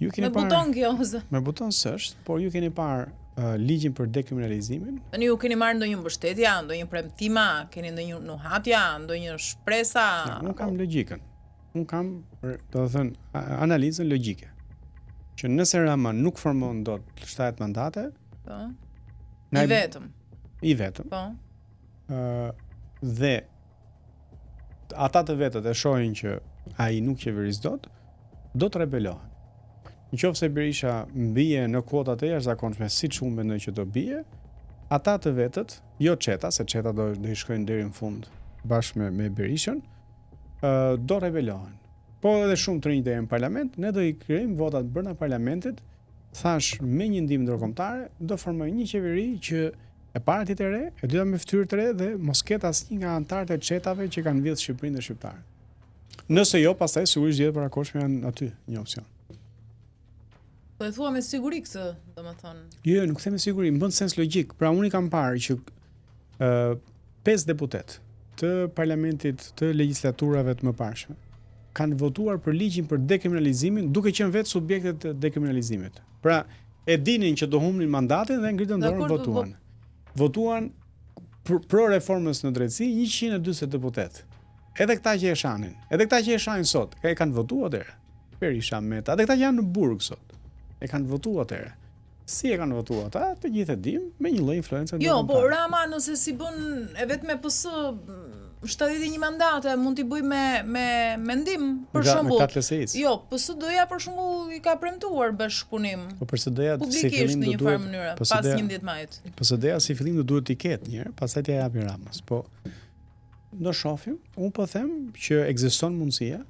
me buton kjo. Me buton s'është, por ju keni parë ligjin për dekriminalizimin. Tani ju keni marrë ndonjë mbështetje, ndonjë premtima, keni ndonjë nuhatja, ndonjë shpresa? Unë kam logjikën. Unë kam, do të thënë, analizën logjike. Që nëse Rama nuk formon dot 7 mandate, po. I vetëm. Po. Dhe ata të vetët e shohin që ai nuk qeveris dot, do të rebelohen. Nëse Berisha mbije në kuotat e jashtëzakonshme siç unë mendoj që do bie, ata të vetët, jo çeta, se çeta do i shkojnë deri në fund bashkë me Berishën, do rebelohen. Po edhe shumë të rinj deri në parlament, ne do i krijojmë votat brenda parlamentit, thash me një ndihmë ndërkombëtare, do formojmë një qeveri që e para ti të re, e dyta me fytyrë të re dhe mos ketë asnjë nga anëtarët e çetave që kanë vjedhur Shqipërinë dhe shqiptarët. Nëse jo, pastaj sigurisht zgjedhjet parakoshme janë aty një opsion. Po e thua me siguri këtë, domethënë. Jo, nuk them me siguri, më bën sens logjik. Pra unë kam parë që 5 deputet të parlamentit të legjislaturave të mëparshme kanë votuar për ligjin për dekriminalizimin, duke qenë vetë subjektet të dekriminalizimit. Pra, e dinin që do humnin mandatin dhe ngritën dorën votuan. Votuan pro reformës në drejtësi 140 deputet. Edhe këta që e shanin, edhe këta që e shanin sot, e kanë votuar atëherë. Berisha, Meta, edhe këta që janë në burg sot. E kanë votuar atëherë. Si e kanë votuar ata? Të gjithë e dim me një lloj influencë. Jo, po Rama nëse si bën e vetëm me PS 71 mandate mund t'i bëj me ndihmë për shembull. Jo, PSD-ja për shembull i ka premtuar bashkëpunim. Po PSD-ja si fillim në farë mënyrë pas 11 majit. PSD-ja si fillim do duhet t'i ketë një herë, pastaj t'ia japi Ramës. Po do shohim. Unë po them që ekziston mundësia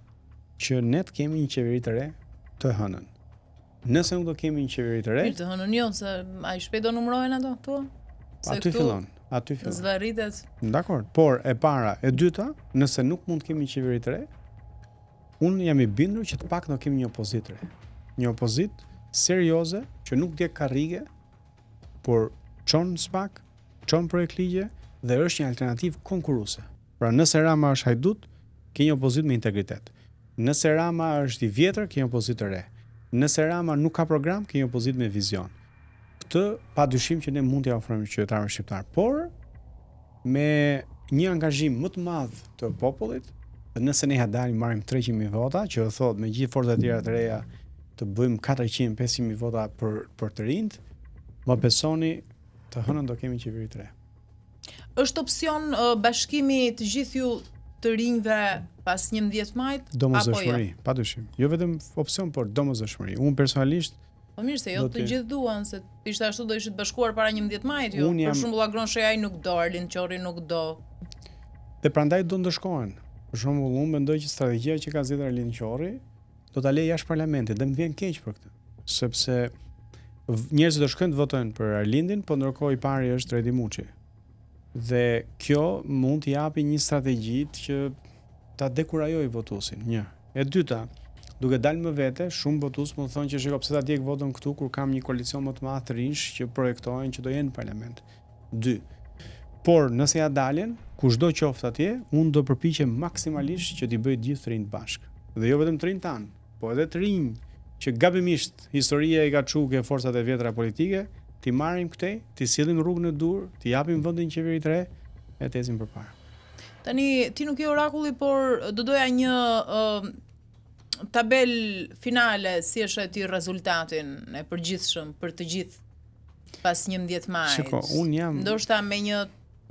që ne të kemi një qeveri të re të hënën. Nëse nuk do kemi një qeveri të re, mirë të hënën jo, se ai shpejt do numërohen ato këtu. Aty fillon. Zvaritet. Dakor, por e para, e dyta, nëse nuk mund të kemi një qeveri të re, unë jam i bindur që të pak do kemi një opozitë re. Një opozitë serioze që nuk djeg karrige, por çon spak, çon projekt ligje dhe është një alternativë konkurruese. Pra nëse Rama është hajdut, ke një opozitë me integritet. Nëse Rama është i vjetër, ke një opozitë të re. Nëse Rama nuk ka program, ke një opozitë me vizion. Këtë pa dyshim që ne mund t'ia ofrojmë qytetarëve shqiptar, por me një angazhim më të madh të popullit, nëse ne dalim marrim 300.000 vota, që thotë me gjithë forcat e tjera të reja të bëjmë 400-500.000 vota për të rinjt, më besoni të hënën do kemi qeveri të re. Është opsion bashkimi të gjithë ju të rinjve pas 11 majit? Domosdoshmëri, padyshim. Jo vetëm opsion, por domosdoshmëri. Unë personalisht po mirë se jo të gjithë duan, se ishte ashtu do ishit bashkuar para 11 majit, jo. Për shembull Agron Shejai nuk do, Arlind Qorri nuk do. Dhe prandaj do ndëshkohen. Për shembull, unë mendoj që strategjia që ka zgjedhur Arlind Qorri do ta lejë jashtë parlamentit, dhe më vjen keq për këtë. Sepse njerëzit do shkojnë të votojnë për Arlindin, po ndërkohë i pari është Redi Muçi. Dhe kjo mund t'i japi një strategji që ta dekurajojë votuesin. Një. E dyta, duke dalë më vete, shumë votues mund të thonë që shiko pse ta djeg votën këtu kur kam një koalicion më të madh të rinj që projektojnë që do jenë në parlament. 2. Por nëse ja dalin, kushdo qoftë atje, unë do përpiqem maksimalisht që t'i bëj të gjithë të rinjt bashkë. Dhe jo vetëm të rinjt tan, po edhe të rinj që gabimisht historia i ka çuke forcat e vjetra politike, t'i marrim këtej, t'i sillim rrugën e dur, t'i japim vendin qeverit të re e të ecim përpara. Tani ti nuk je orakulli, por do doja një tabel finale si është ti rezultatin e përgjithshëm për të gjithë pas 11 majit. Shiko, unë jam ndoshta me një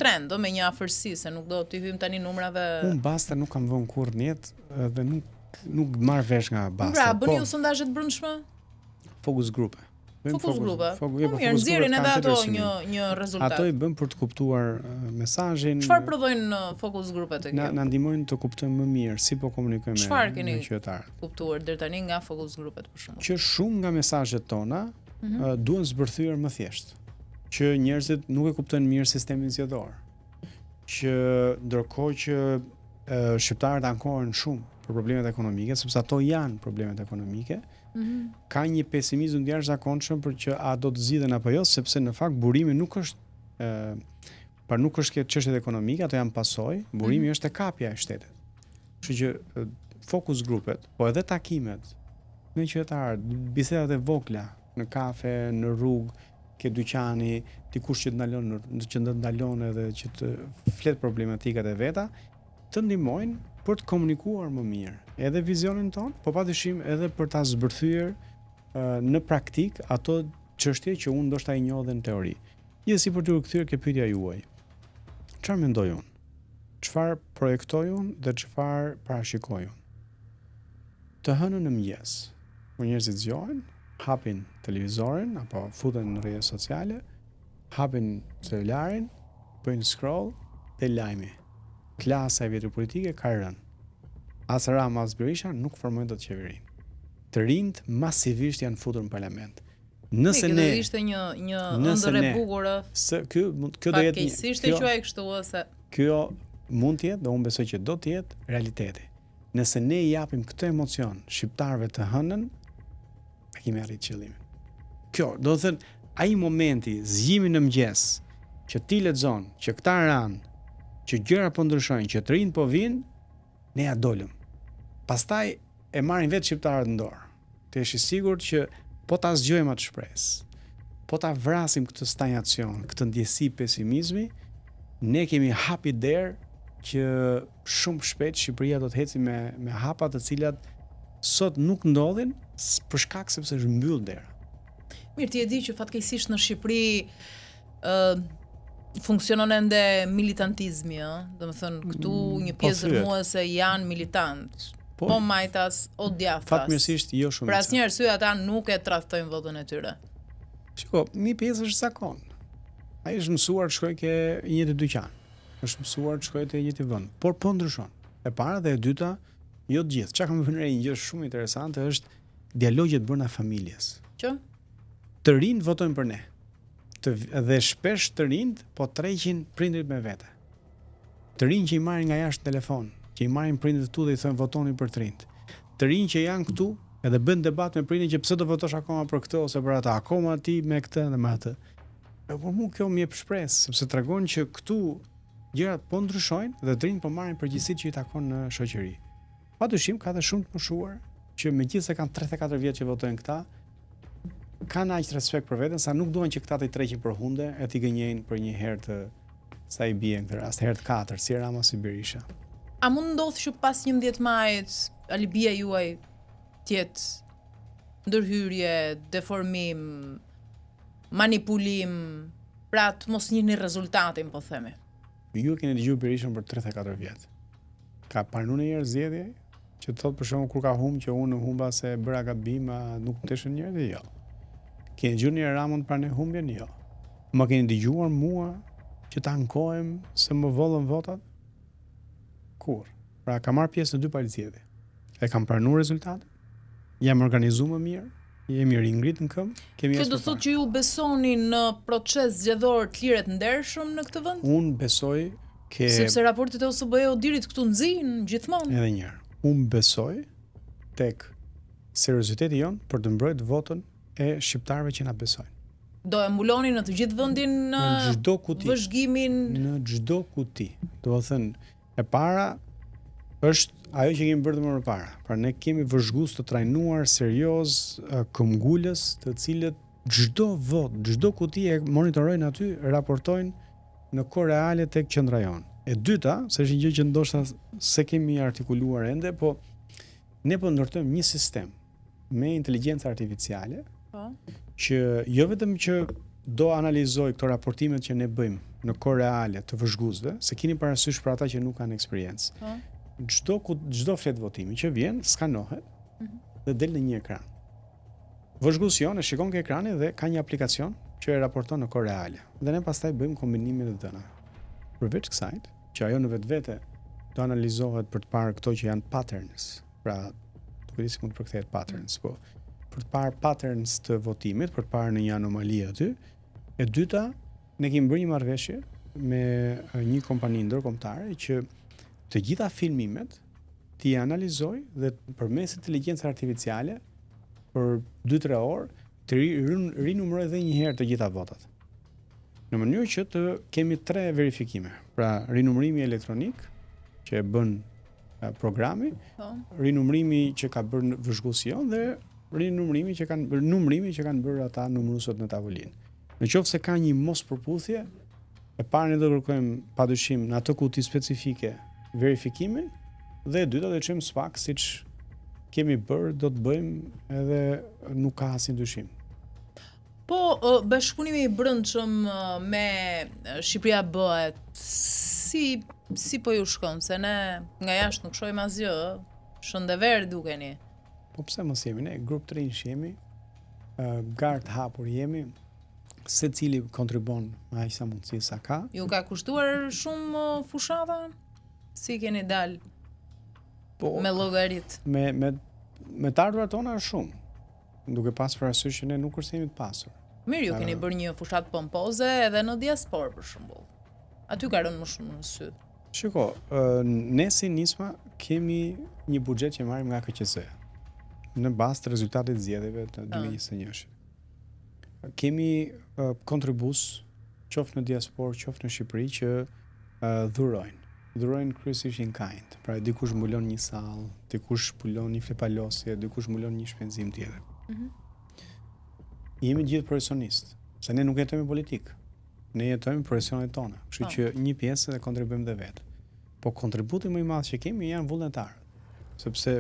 trend, me një afërsi, se nuk do t'i hym tani numrave. Unë basta nuk kam vënë kurrë në jetë dhe nuk marr vesh nga basta. Pra, bëni ju sondazhe të brendshme? Focus grupe. Fokus grupe. Mirë, nxjerrin edhe ato një rezultat. Ato i bën për të kuptuar mesazhin. Çfarë prodhojnë fokus grupet e kjo? Na ndihmojnë të kuptojmë më mirë si po komunikojmë me qytetarët. Çfarë keni kuptuar deri tani nga fokus grupet për shkak? Që shumë nga mesazhet tona duhen zbërthyer më thjesht. që njerëzit nuk e kuptojnë mirë sistemin zgjedhor. Që ndërkohë që shqiptarët ankohen shumë për problemet ekonomike, sepse ato janë problemet ekonomike, ka një pesimizëm të jashtëzakonshëm për që a do të zgjidhen apo jo, sepse në fakt burimi nuk është nuk është këtë çështjet ekonomike, ato janë pasojë, burimi është e kapja e shtetit. Kështu që fokus grupet, po edhe takimet me qytetarët, bisedat e vogla në kafe, në rrugë, ke dyqani, dikush që të ndalon edhe që të flet problematikat e veta, të ndihmojnë për të komunikuar më mirë, edhe vizionin ton, po padyshim edhe për ta zbërthyer në praktik ato çështje që unë ndoshta i njoh edhe në teori. Gjithsesi për të rikthyer ke pyetja juaj. Çfarë mendoj unë? Çfarë projektoj unë dhe çfarë parashikoj unë? Të hënën në mëngjes, kur njerëzit zgjohen, hapin televizorin apo futen në rrjetet sociale, hapin celularin, bëjnë scroll dhe lajmi. Klasa e vjetër politike ka rënë. As Rama as Berisha nuk formojnë dot qeverinë. Të rinjt masivisht janë futur në parlament. Nëse ne ishte një ëndër e bukur. Kjo do jetë fatkeqësisht e quaj kështu ose kjo mund të jetë, dhe unë besoj që do të jetë realiteti. Nëse ne i japim këtë emocion shqiptarëve të hënën, e kemi arritur qëllimin. Kjo, do të thënë, ai momenti zgjimi në mëngjes që ti lexon që këta ranë, që gjëra po ndryshojnë, që të rinj po vinë, ne ja dolëm. Pastaj e marrin vetë shqiptarët në dorë. Të jesh i sigurt që po ta zgjojmë atë shpresë, po ta vrasim këtë stagnacion, këtë ndjesi pesimizmi, ne kemi hapi derë që shumë shpejt Shqipëria do të heci me hapa të cilat sot nuk ndodhin për shkak sepse është mbyll dera. Mirë, ti e di që fatkeqësisht në Shqipëri funksionon ende militantizmi, domethënë këtu një pjesë dërmuese janë militant. Po majtas o djathtas. Fatmirësisht jo shumë. Për asnjë arsye ata nuk e tradhtojnë votën e tyre. Shiko, një pjesë është zakon. Ai është mësuar të shkojë ke një të dyqan. Është mësuar të shkojë te një të vend, por po ndryshon. E para dhe e dyta, jo të gjithë. Çka kam vënë re një gjë shumë interesante është dialogjet brenda familjes. Që të rinjt votojnë për ne. Dhe shpesh të rinjt po tërheqin prindrit me vete. Të rinj që i marrin nga jashtë telefon, që i marrin prindrit tu dhe i thonë votoni për të rinjt. Të rinj që janë këtu edhe bën debat me prindin që pse do votosh akoma për këtë ose për atë, akoma ti me këtë dhe me atë. Por mua kjo më jep shpresë, sepse tregon që këtu gjërat po ndryshojnë dhe të rinjt po marrin përgjegjësitë që i takon në shoqëri. Padyshim ka dhe shumë të moshuar që megjithëse kanë 34 vjet që votojnë këta, kanë aq respekt për veten sa nuk duan që këta të treqin për hunde e t'i gënjejnë për një herë të sa i bie në këtë rast, herë të katërt, si Rama si Berisha. A mund ndodh që pas 11 majit alibia juaj të jetë ndërhyrje, deformim, manipulim, pra të mos njihni rezultatin, po themi? Ju keni dëgjuar Berishën për 34 vjet. Ka pranuar ndonjëherë zgjedhje që thotë për shembull kur ka humbë që unë humba se bëra gabim, nuk ndeshën njerëz, jo. Keni dëgjuar një Ramon pranë humbjen? Jo. Më keni dëgjuar mua që ta ankohem se më vollën votat? Kur? Pra kam marrë pjesë në 2 palëzjedhje. E kam pranuar rezultatet? Jam organizuar më mirë? Jemi ringrit në këmbë? Kjo do thotë që ju besoni në proces zgjedhor të liret ndershëm në këtë vend? Unë besoj sepse raportet e OSBE-Odirit këtu nxijnë gjithmonë. Edhe një herë. Unë besoj tek serioziteti jon për të mbrojtur votën e shqiptarëve që na besojnë. Do e mbuloni në të gjithë vendin në çdo kuti. Vëzhgimin në çdo kuti. Do të thënë, e para është ajo që kemi bërë më parë. Pra ne kemi vëzhgues të trajnuar serioz, këmbgulës, të cilët çdo vot, çdo kuti e monitorojnë aty, raportojnë në kohë reale tek qendra jon. E dyta, se është një gjë që ndoshta se kemi artikuluar ende, po ne po ndërtojmë një sistem me inteligjencë artificiale, që jo vetëm që do analizoj këto raportimet që ne bëjmë në kohë reale të vëzhguesve, se keni parasysh për ata që nuk kanë eksperiencë. Çdo flet votimi që vjen skanohet dhe del në një ekran. Vëzhguesi e shikon ke ekrani dhe ka një aplikacion që e raporton në kohë reale. Dhe ne pastaj bëjmë kombinimin e dhëna. Përveç kësaj, që ajo në vetvete do analizohet për të parë këto që janë patterns. Pra, duke si mund të përkthehet patterns, po për të parë patterns të votimit, për të parë në një anomali aty, E dyta, ne kemi bërë një marrëveshje me një kompani ndërkombëtare që të gjitha filmimet t'i analizoj dhe përmes inteligjencës artificiale për 2-3 orë të rinumëroj edhe një herë të gjitha votat. Në mënyrë që të kemi 3 verifikime. Pra, rinumërimi elektronik që e bën programi, rinumërimi që ka bërë vëzhguesion dhe rinumërimi që kanë bërë ata numërusët në tavolinë. Në qoftë se ka një mos përputhje, e parë ne do kërkojmë padyshim në atë kuti specifike verifikimin dhe e dyta do të çojmë spak siç kemi bërë, do të bëjmë edhe nuk ka asnjë dyshim. Po, bashkëpunimi i brendshëm me Shqipëria bëhet si po ju shkon, se ne nga jashtë nuk shohim asgjë, shëndever dukeni. Po pse mos jemi ne, grup të rinj jemi, gard hapur jemi, secili kontribon me aq sa mundësi sa ka. Ju ka kushtuar shumë fushata? Si keni dal me llogarit? Me të ardhurat tona është shumë, duke pasur parasysh që ne nuk jemi të pasur. Mirë, ju keni bërë një fushat pompoze edhe në diasporë për shembull. Aty ka rënë më shumë në sy. Shiko, ne si nisma kemi një buxhet që marrim nga KQZ në bazë të rezultatit zgjedhjeve të 2021. Kemi kontribus qoftë në diasporë, qoftë në Shqipëri që dhurojnë kryesisht in kind. Pra dikush mbulon një sallë, dikush mbulon një flepalosje, dikush mbulon një shpenzim tjetër. Jemi gjithë profesionistë, se ne nuk jetojmë politikë. Ne jetojmë profesionet tona, kështu që një pjesë e kontribuojmë dhe vetë. Po kontributi më i madh që kemi janë vullnetarët, sepse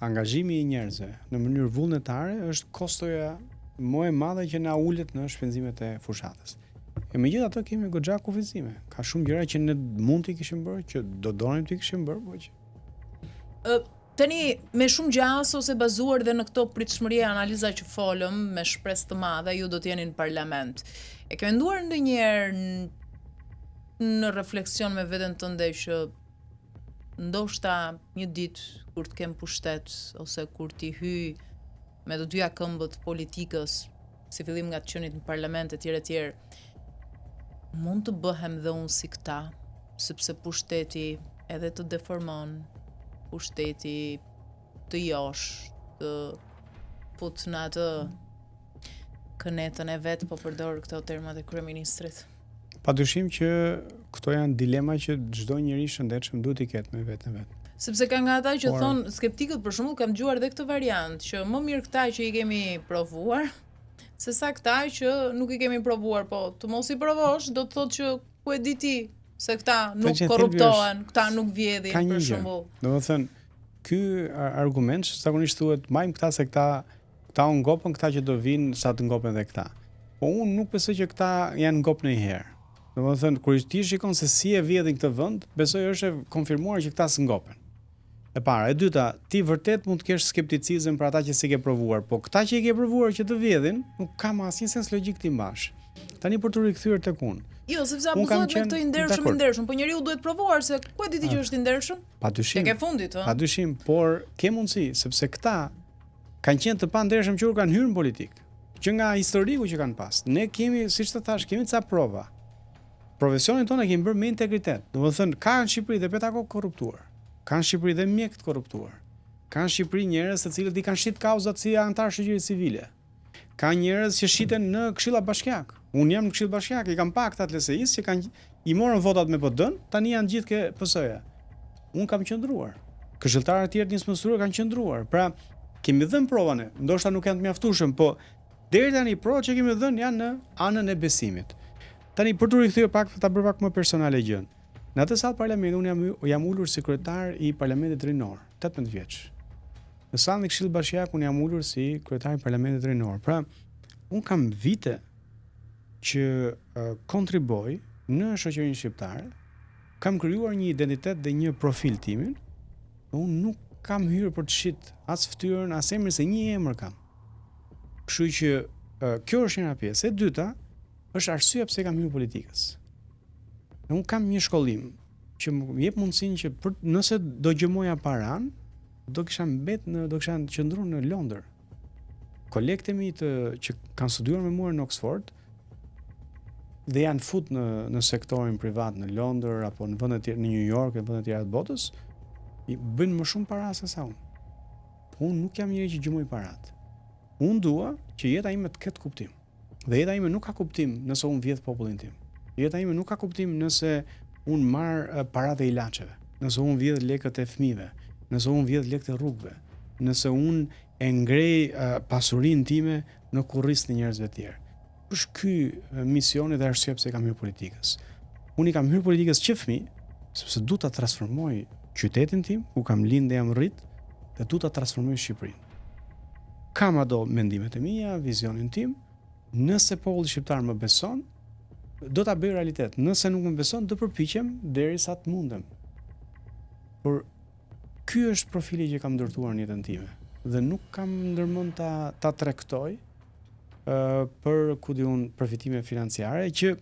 angazhimi i njerëzve në mënyrë vullnetare është kostoja më e madhe që na ulet në shpenzimet e fushatës. E megjithatë kemi goxha kufizime. Ka shumë gjëra që ne mund t'i kishim bërë, që do donim t'i kishim bërë, po që tani me shumë gjas ose bazuar dhe në këto pritshmëri e analiza që folëm me shpresë të madhe, ju do të jeni në parlament. E ke menduar ndonjëherë në refleksion me veten tënde që ndoshta një ditë kur të kem pushtet ose kur ti hyj me të dyja këmbët politikës, si fillim nga të qenit në parlament etj, mund të bëhem dhe unë si këta, sepse pushteti edhe të deformon, pushteti të josh, të fut në atë kënetën e vetë, po përdor këto termat e kryeministrit. Padyshim që këto janë dilema që çdo njeri shëndetshëm duhet i ketë me vetën e vet. Sepse ka nga ata që thonë skeptikët, për shembull, kam dëgjuar edhe këtë variant, që më mirë këta që i kemi provuar, se sa këta që nuk i kemi provuar, po të mos i provosh, do të thotë që ku e di ti se këta nuk korruptohen, këta nuk vjedhin, për shembull. Domethënë, ky argument zakonisht thuhet, majm këta se këta u ngopën, këta që do vinë sa të ngopen edhe këta. Po unë nuk besoj që këta janë ngop ndonjëherë. Domethënë, kur ti shikon se si e vjedhin këtë vend, besoj është e konfirmuar që këta s'ngopen. E para, e dyta, ti vërtet mund të kesh skepticizëm për ata që si ke provuar, po këta që i ke provuar që të vjedhin, nuk ka asnjë sens logjik ti mbash. Tani për të rikthyer tek unë. Jo, sepse abuzohet me këtë i ndershëm, po njeriu duhet provuar se ku e di ti që është i ndershëm? Padyshim. Tek e fundit, ëh. Padyshim, por ke mundësi, sepse këta kanë qenë të pandershëm që kanë hyrë në politikë, që nga historiku që kanë pas. Ne kemi, siç të thash, kemi ca prova. Profesionin tonë kemi bërë me integritet. Domethënë, ka në Shqipëri dhe pedagog korruptuar. Ka në Shqipëri dhe mjek të korruptuar. Ka në Shqipëri njerëz të cilët i kanë shit kauzat si anëtar shoqërisë civile. Ka njerëz që shiten në Këshilla Bashkiake. Unë jam në Këshill Bashkiake, i kam pa këta të LSI-s që kanë i morën votat me PD-n, tani janë gjithë ke PS-ja. Unë kam qëndruar. Këshilltarët e tjerë të nismësuar kanë qëndruar. Pra, kemi dhënë provën, ndoshta nuk janë të mjaftueshëm, po deri tani provat që kemi dhënë janë në anën e besimit. Tani për të rikthyer pak, ta bëj pak më personale gjën. Në atë sallë parlamenti unë jam ulur si kryetar i parlamentit rinor, 18 vjeç. Në sallën e Këshillit Bashkiak unë jam ulur si kryetar i parlamentit rinor. Pra, unë kam vite që kontriboj në shoqërinë shqiptare, kam krijuar një identitet dhe një profil timin. Unë nuk kam hyrë për të shit as fytyrën, as emrin, se një emër kam. Kështu që kjo është një pjesë. E dyta është arsyeja pse kam hyrë politikës. Unë kam një shkollim që më jep mundësinë që nëse do gjëmoja paran, do kisha qëndruar në Londër. Kolegët e mi që kanë studiuar me mua në Oxford dhe janë fut në sektorin privat në Londër apo në vende të tjera në New York, në vende të tjera të botës, i bëjnë më shumë para se sa unë. Unë nuk jam njëri që gjymoj parat. Unë dua që jeta ime të ketë kuptim. Dhe jeta ime nuk ka kuptim nëse unë vjedh popullin tim. Jeta ime nuk ka kuptim nëse unë marr paratë e ilaçeve, nëse unë vjedh lekët e fëmijëve, nëse unë vjedh lekët e rrugëve, nëse unë e ngrej pasurinë time në kurriz të njerëzve të tjerë. Është ky misioni dhe arsye pse kam hyrë politikës. Unë i kam hyrë politikës që fëmijë, sepse du ta transformoj qytetin tim, ku kam lind dhe jam rrit, dhe du ta transformoj Shqipërinë. Kam ato mendimet e mia, vizionin tim. Nëse populli shqiptar më beson, do ta bëj realitet. Nëse nuk më beson, do përpiqem derisa të mundem. Por ky është profili që kam ndërtuar në jetën time dhe nuk kam ndërmend ta tregtoj për ku di un përfitime financiare që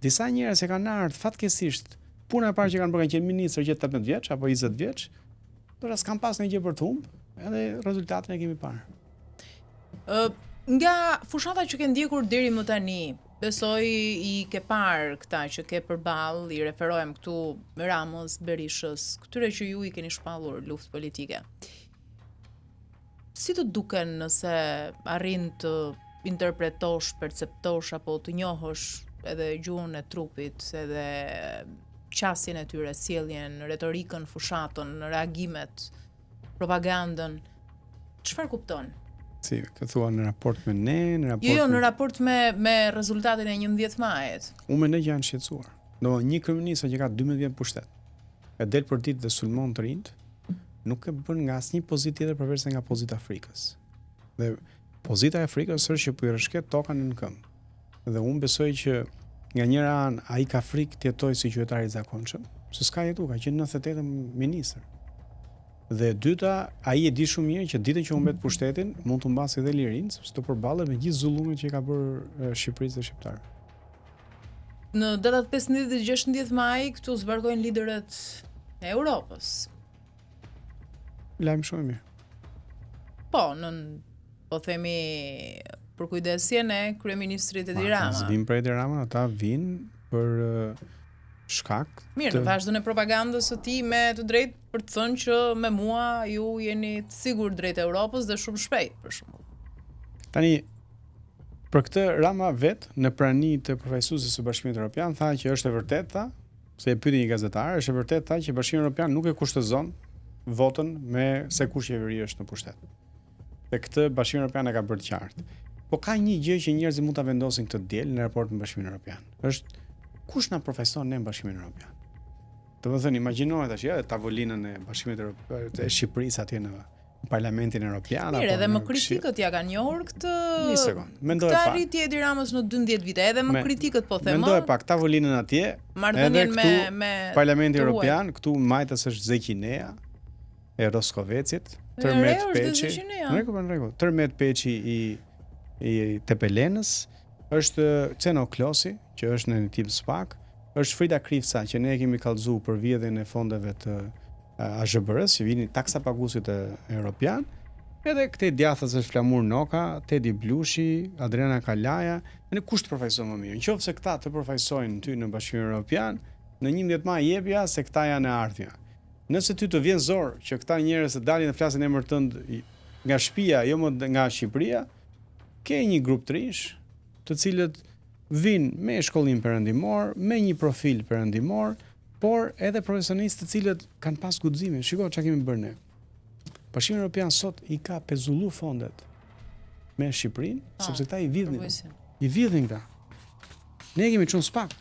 disa njerëz e kanë ardhur fatkeqësisht. Puna e parë që kanë bërë kanë qenë ministër që 18 vjeç apo 20 vjeç, por as kanë pas ndonjë gjë për të humbë, edhe rezultatin e kemi parë. Nga fushata që ke ndjekur deri më tani, besoj i ke parë këta që ke përballë, i referohem këtu Ramës, Berishës, këtyre që ju i keni shpallur luftë politike. Si të duken nëse arrin të interpretosh, perceptosh apo të njohësh edhe gjuhën e trupit, edhe qasjen e tyre, sjelljen, retorikën, fushatën, reagimet, propagandën, çfarë kupton? Si, të thua në raport me ne, në raport Jo, në raport me rezultatin e 11 majit. Unë mendoj që janë shqetësuar. Do një kryeminist që ka 12 vjet pushtet, e del për ditë dhe sulmon të rinjt, nuk e bën nga asnjë pozitë tjetër përveç se nga pozita e Afrikës. Dhe pozita e Afrikës është që po i rrshket tokën në këmbë. Dhe unë besoj që nga njëra anë ai ka frikë të jetojë si qytetar i zakonshëm, se s'ka jetu, ka qenë 98 ministër. Dhe dyta, ai e di shumë mirë që ditën që humbet pushtetin, mund të mbasë edhe lirinë, sepse të përballet me gjithë zullumet që i ka bërë Shqipërisë dhe shqiptarëve. Në datat 15 dhe 16 maj këtu zbarkojnë liderët e Europës. Lajm shumë mirë. Po, po themi për kujdesjen e kryeministrit Edi Rama. Ata vinë për Edi Rama, ata vinë për shkak. Mirë, në vazhdon e propagandës së tij me të drejtë për të thënë që me mua ju jeni të sigurt drejt Europës dhe shumë shpejt, për shembull. Tani për këtë Rama vet në prani të përfaqësuesit të Bashkimit Evropian tha që është e vërtetë, tha, se e pyeti një gazetar, është e vërtetë tha që Bashkimi Evropian nuk e kushtozon votën me se kush qeveri është në pushtet. Dhe këtë Bashkimi Evropian e ka bërë të qartë. Po ka një gjë që njerëzit mund ta vendosin këtë diel në raport me Bashkimin Evropian. Është kush na përfaqëson ne në Bashkimin Evropian. Do të thënë, imagjinohet tash ja tavolinën e Bashkimit Evropian të Shqipërisë atje në Parlamentin Evropian. Mirë, edhe më kritikët ja kanë njohur këtë. Një sekond. Mendoj pak. Këtë arritje e Edi Ramës në 12 vite, edhe më kritikët po them. Mendoj pak tavolinën atje. Edhe këtu me Parlamenti Evropian, këtu majtës është Zeqinea e Roskovecit, Tërmet Peçi. Në rregull. Tërmet Peçi i Tepelenës, është Ceno Klosi, që është në një tip SPAK, është Frida Krivca, që ne kemi kallëzuar për vjedhjen e fondeve të AZBR-s, që vini taksa paguesit europian, edhe këtej djathës është Flamur Noka, Tedi Blushi, Adriana Kalaja, në kush të përfaqëson më mirë. Nëse këta të përfaqësojnë ty në Bashkimin Evropian, në 11 maj jepja se këta janë e ardhmja. Nëse ty të vjen zor që këta njerëz të dalin të flasin emër tënd nga shtëpia, jo më nga Shqipëria, ke një grup të rinj, të cilët vinë me shkollim perëndimor, me një profil perëndimor, por edhe profesionistë të cilët kanë pas guxime. Shikoj çka kemi bërë ne. Bashkimi Evropian sot i ka pezullu fondet me Shqipërinë, sepse këta i vidhin. I vidhin këta. Ne kemi çuar SPAK.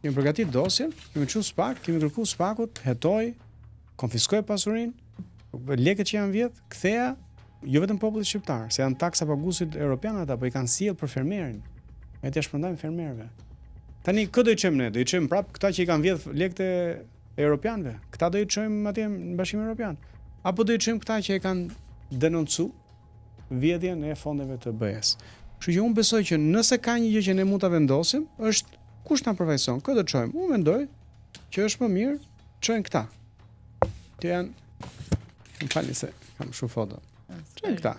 Kemi përgatitur dosjen, kemi çuar SPAK, kemi kërkuar SPAK-ut, hetoj, konfiskoj pasurinë, lekët që janë vjet, ktheja jo vetëm popullit shqiptar, se janë taksa paguesit europian ata, po i kanë sjell për fermerin. E t'ia shpërndajmë fermerëve. Tani kë do i çojmë ne? Do i çojmë prap këta që i kanë vjedh lekët e europianëve? Këta do i çojmë atje në Bashkimin Evropian? Apo do i çojmë këta që e kanë denoncu vjedhjen e fondeve të BE-s? Kështu që unë besoj që nëse ka një gjë që ne mund ta vendosim, është kush na përfaqëson? Kë do të çojmë? Unë mendoj që është më mirë çojmë këta. Që janë, më falni se kam shumë foto. Çojmë këta.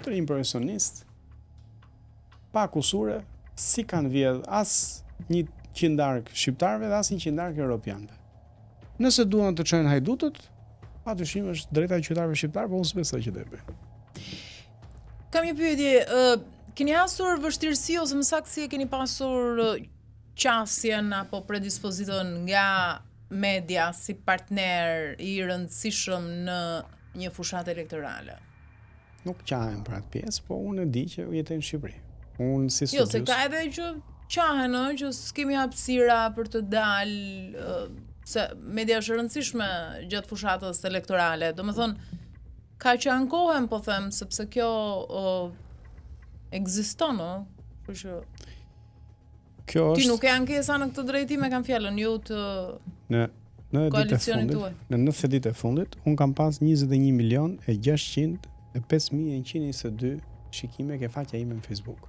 Të rinj profesionistë, pa kusure, si kanë vjedh as një qindark shqiptarëve dhe as një qindark europianëve. Nëse duan të çojnë hajdutët, patyshim është drejta e qytetarëve shqiptar, por unë s'besoj që do e bëjnë. Kam një pyetje, keni hasur vështirësi ose më saktë si e keni pasur qasjen apo predispozitën nga media si partner i rëndësishëm në një fushatë elektorale? Nuk qahem për atë pjesë, po unë e di që jetoj në Shqipëri. Unë si Jo, studius. se ka edhe që qahen, që s'kemi hapësira për të dalë, se media është e rëndësishme gjatë fushatës elektorale. Domethënë, ka që ankohen, po them, sepse kjo ekziston, kështu që Kjo ti është nuk e ankesa në këtë drejtim, e kam fjalën ju të në koalicionit tuaj. Në 90 ditë e fundit, unë kam pas 21.605.122 shikime ke faqja ime në Facebook.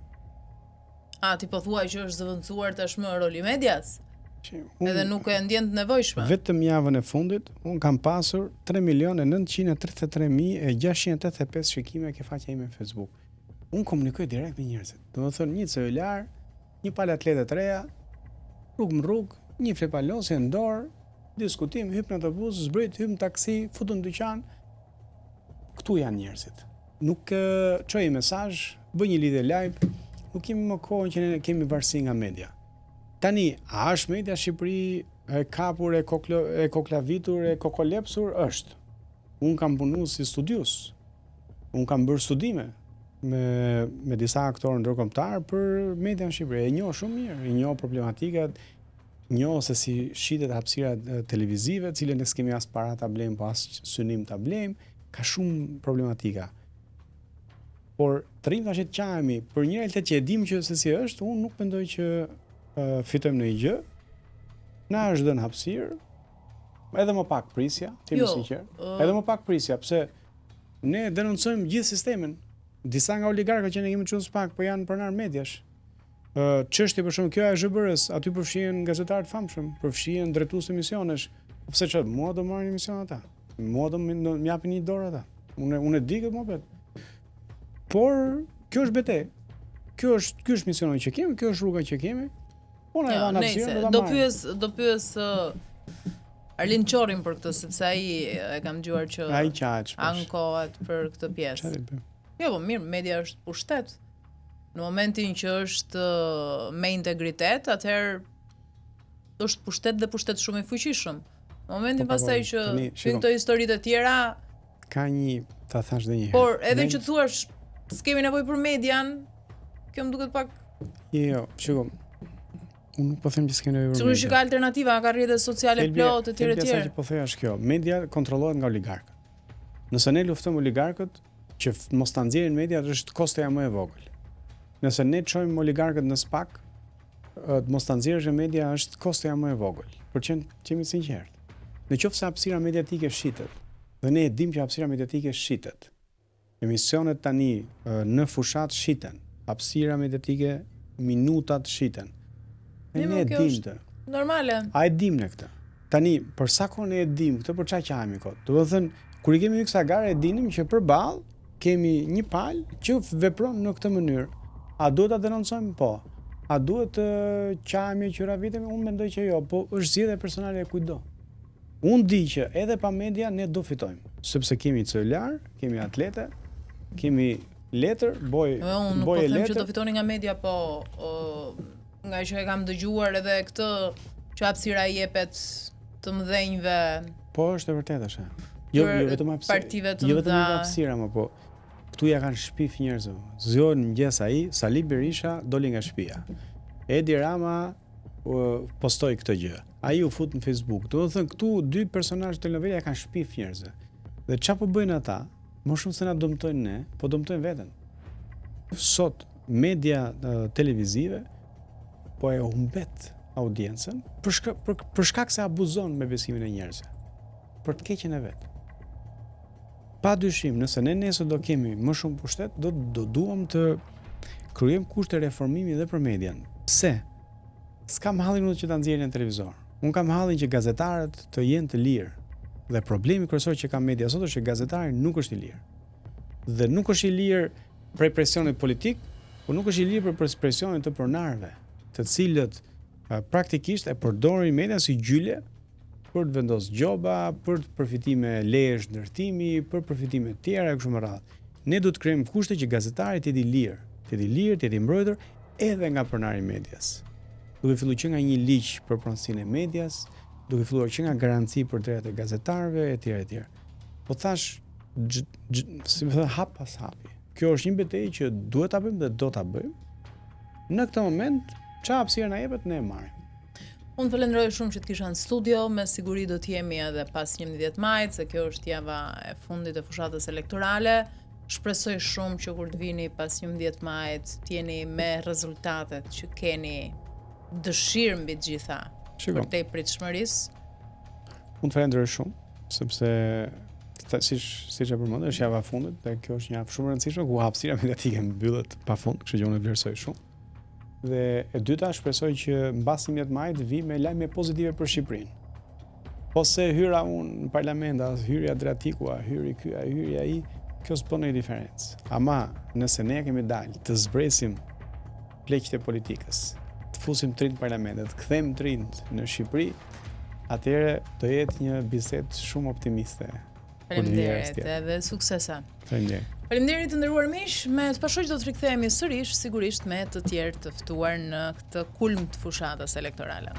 A, ti po thuaj që është zëvendësuar tashmë roli medias? Unë, Edhe nuk e ndjen të nevojshme. Vetëm javën e fundit, unë kam pasur 3.933.685 shikime ke faqja ime në Facebook. Unë komunikoj direkt me njerëzit. Domethënë një celular, një palë atlete të reja, rrugë më rrugë, një flepalosje në dorë, diskutim, hyp në autobus, zbrit, hyp në taksi, futu në dyqan. Këtu janë njerëzit. Nuk çoj mesazh, bëj një lidhje live, nuk kemi më kohën që ne kemi varësi nga media. Tani, a është media Shqipëri e kapur, e koklavitur, e kokolepsur? Është. Unë kam punu si studius. Unë kam bërë studime me disa aktorë ndërkombëtar për media në Shqipëri. E njoh shumë mirë, e njoh problematikat, njoh se si shitet hapësira televizive, cilën ne s'kemi as para ta blejmë, po as synim ta blejmë, ka shumë problematika. Por të rrim tash të qahemi për një realitet që e dim që se si është, unë nuk mendoj që fitojmë në një gjë. Na është dhënë hapësirë, edhe më pak prisja, të jemi sinqer. Edhe më pak prisja, pse ne denoncojmë gjithë sistemin. Disa nga oligarkët që ne kemi çuar pak, po janë pronar mediash. Çështje për shembull kjo e zhbërës, aty përfshihen gazetarë të famshëm, përfshihen drejtues emisionesh. Pse çfarë? Mua do marrin emision ata. Mua do më japin një dorë ata. Unë e di këtë mohabet. Por kjo është betejë. Ky është misioni që kemi, kjo është rruga që kemi. Unë e vana hapësirën do pyes Arlin Qorin për këtë, sepse ai e kam dëgjuar që ankohet për këtë pjesë. Jo, po mirë, media është pushtet. Në momentin që është me integritet, atëherë është pushtet dhe pushtet shumë i fuqishëm. Në momentin pastaj që hyn këto historitë të tjera, ka një, ta thash edhe një herë. Por edhe që thuash s'kemi nevojë për median, kjo më duket pak. Jo, shikoj. Unë nuk po them që s'kemi nevojë për media. Sigurisht që ka alternativa, ka rrjete sociale plot e tjera. Pjesa që po thëja është kjo. Media kontrollohet nga oligarkët. Nëse ne luftojmë oligarkët që mos ta nxjerrin mediat, është kostoja më e vogël. Nëse ne çojmë oligarkët në SPAK, mos ta nxjerrësh media është kostoja më e vogël. Për që jemi sinqert. Nëse hapësira mediatike shitet, dhe ne e dimë që hapësira mediatike shitet. Emisionet tani në fushat shiten, hapësira mediatike minutat shiten. Ne e dim të. Normale. A e dim ne këtë? Tani, për sa kohë ne e dim këtë, për çfarë qahemi kot? Do të thënë, kur i kemi hyrë kësaj gare e dinim që përballë kemi një palë që vepron në këtë mënyrë. A duhet ta denoncojmë? Po. A duhet të qahemi qyra vitemi? Unë mendoj që jo, po është zgjedhje personale e kujdo. Unë di që edhe pa media ne do fitojmë, sepse kemi celular, kemi atlete, kemi letër, boj e letër. Unë nuk po them që do fitoni nga media, po nga që e kam dëgjuar edhe këtë që hapësira i jepet të mëdhenjve. Po është e vërtetë është. Jo vetëm hapësira. Jo vetëm hapësira, po këtu ja kanë shpif njerëzve. Zgjon mëngjes ai, Sali Berisha doli nga shtëpia. Edi Rama postoi këtë gjë. Ai u fut në Facebook. Do të thënë këtu dy personazhe telenovela ja kanë shpif njerëzve. Dhe çfarë po bëjnë ata? Më shumë se na dëmtojnë ne, po dëmtojnë veten. Sot media televizive po e humbet audiencën për shkak se abuzon me besimin e njerëzve. Për të keqen e vet. Pa dyshim, nëse ne nesër do kemi më shumë pushtet, do duam të kryejmë kushte reformimi dhe për median. Pse? S'kam hallin unë që ta nxjerrin në televizor. Unë kam hallin që gazetarët të jenë të lirë. Dhe problemi kryesor që ka media sot është që gazetari nuk është i lirë. Dhe nuk është i lirë prej presionit politik, por nuk është i lirë për presionin të pronarëve, të cilët praktikisht e përdorin media si gjyle për të vendosur gjoba, për të përfitime lejesh ndërtimi, për përfitime të tjera kështu me radhë. Ne duhet të krijojmë kushte që gazetari të jetë i lirë, të jetë i mbrojtur edhe nga pronari i medias. Duke filluar që nga një ligj për pronësinë e medias, duke filluar që nga garanci për drejtat e gazetarëve etj. Po thash, si më thënë, hap pas hapi. Kjo është një betejë që duhet ta bëjmë dhe do ta bëjmë. Në këtë moment, çfarë hapësirë na jepet, ne e marrim. Unë falenderoj shumë që të kisha në studio, me siguri do të jemi edhe pas 11 majit, se kjo është java e fundit e fushatës elektorale. Shpresoj shumë që kur të vini pas 11 majit, t'jeni me rezultatet që keni dëshirë mbi të gjitha për te pritshmërisë. Unë të falenderoj shumë, sepse siç e përmendë, është java e fundit dhe kjo është një javë shumë e rëndësishme ku hapësira mediatike mbyllet pafund, kështu që unë e vlerësoj shumë. Dhe e dyta, shpresoj që mbas 11 majit vi me lajme pozitive për Shqipërinë. Po se hyra unë në parlament, as hyri Adriatiku, a hyri ky, a hyri ai, kjo s'bën ndonjë diferencë. Ama nëse ne kemi dalë të zbresim pleqët e politikës, të fusim të rinj në parlament, të kthejmë të rinj në Shqipëri, atëherë do jetë një bisedë shumë optimiste. Faleminderit edhe suksesa. Faleminderit të nderuar miq, me të pashoq do të rikthehemi sërish sigurisht me të tjerë të ftuar në këtë kulm të fushatës elektorale.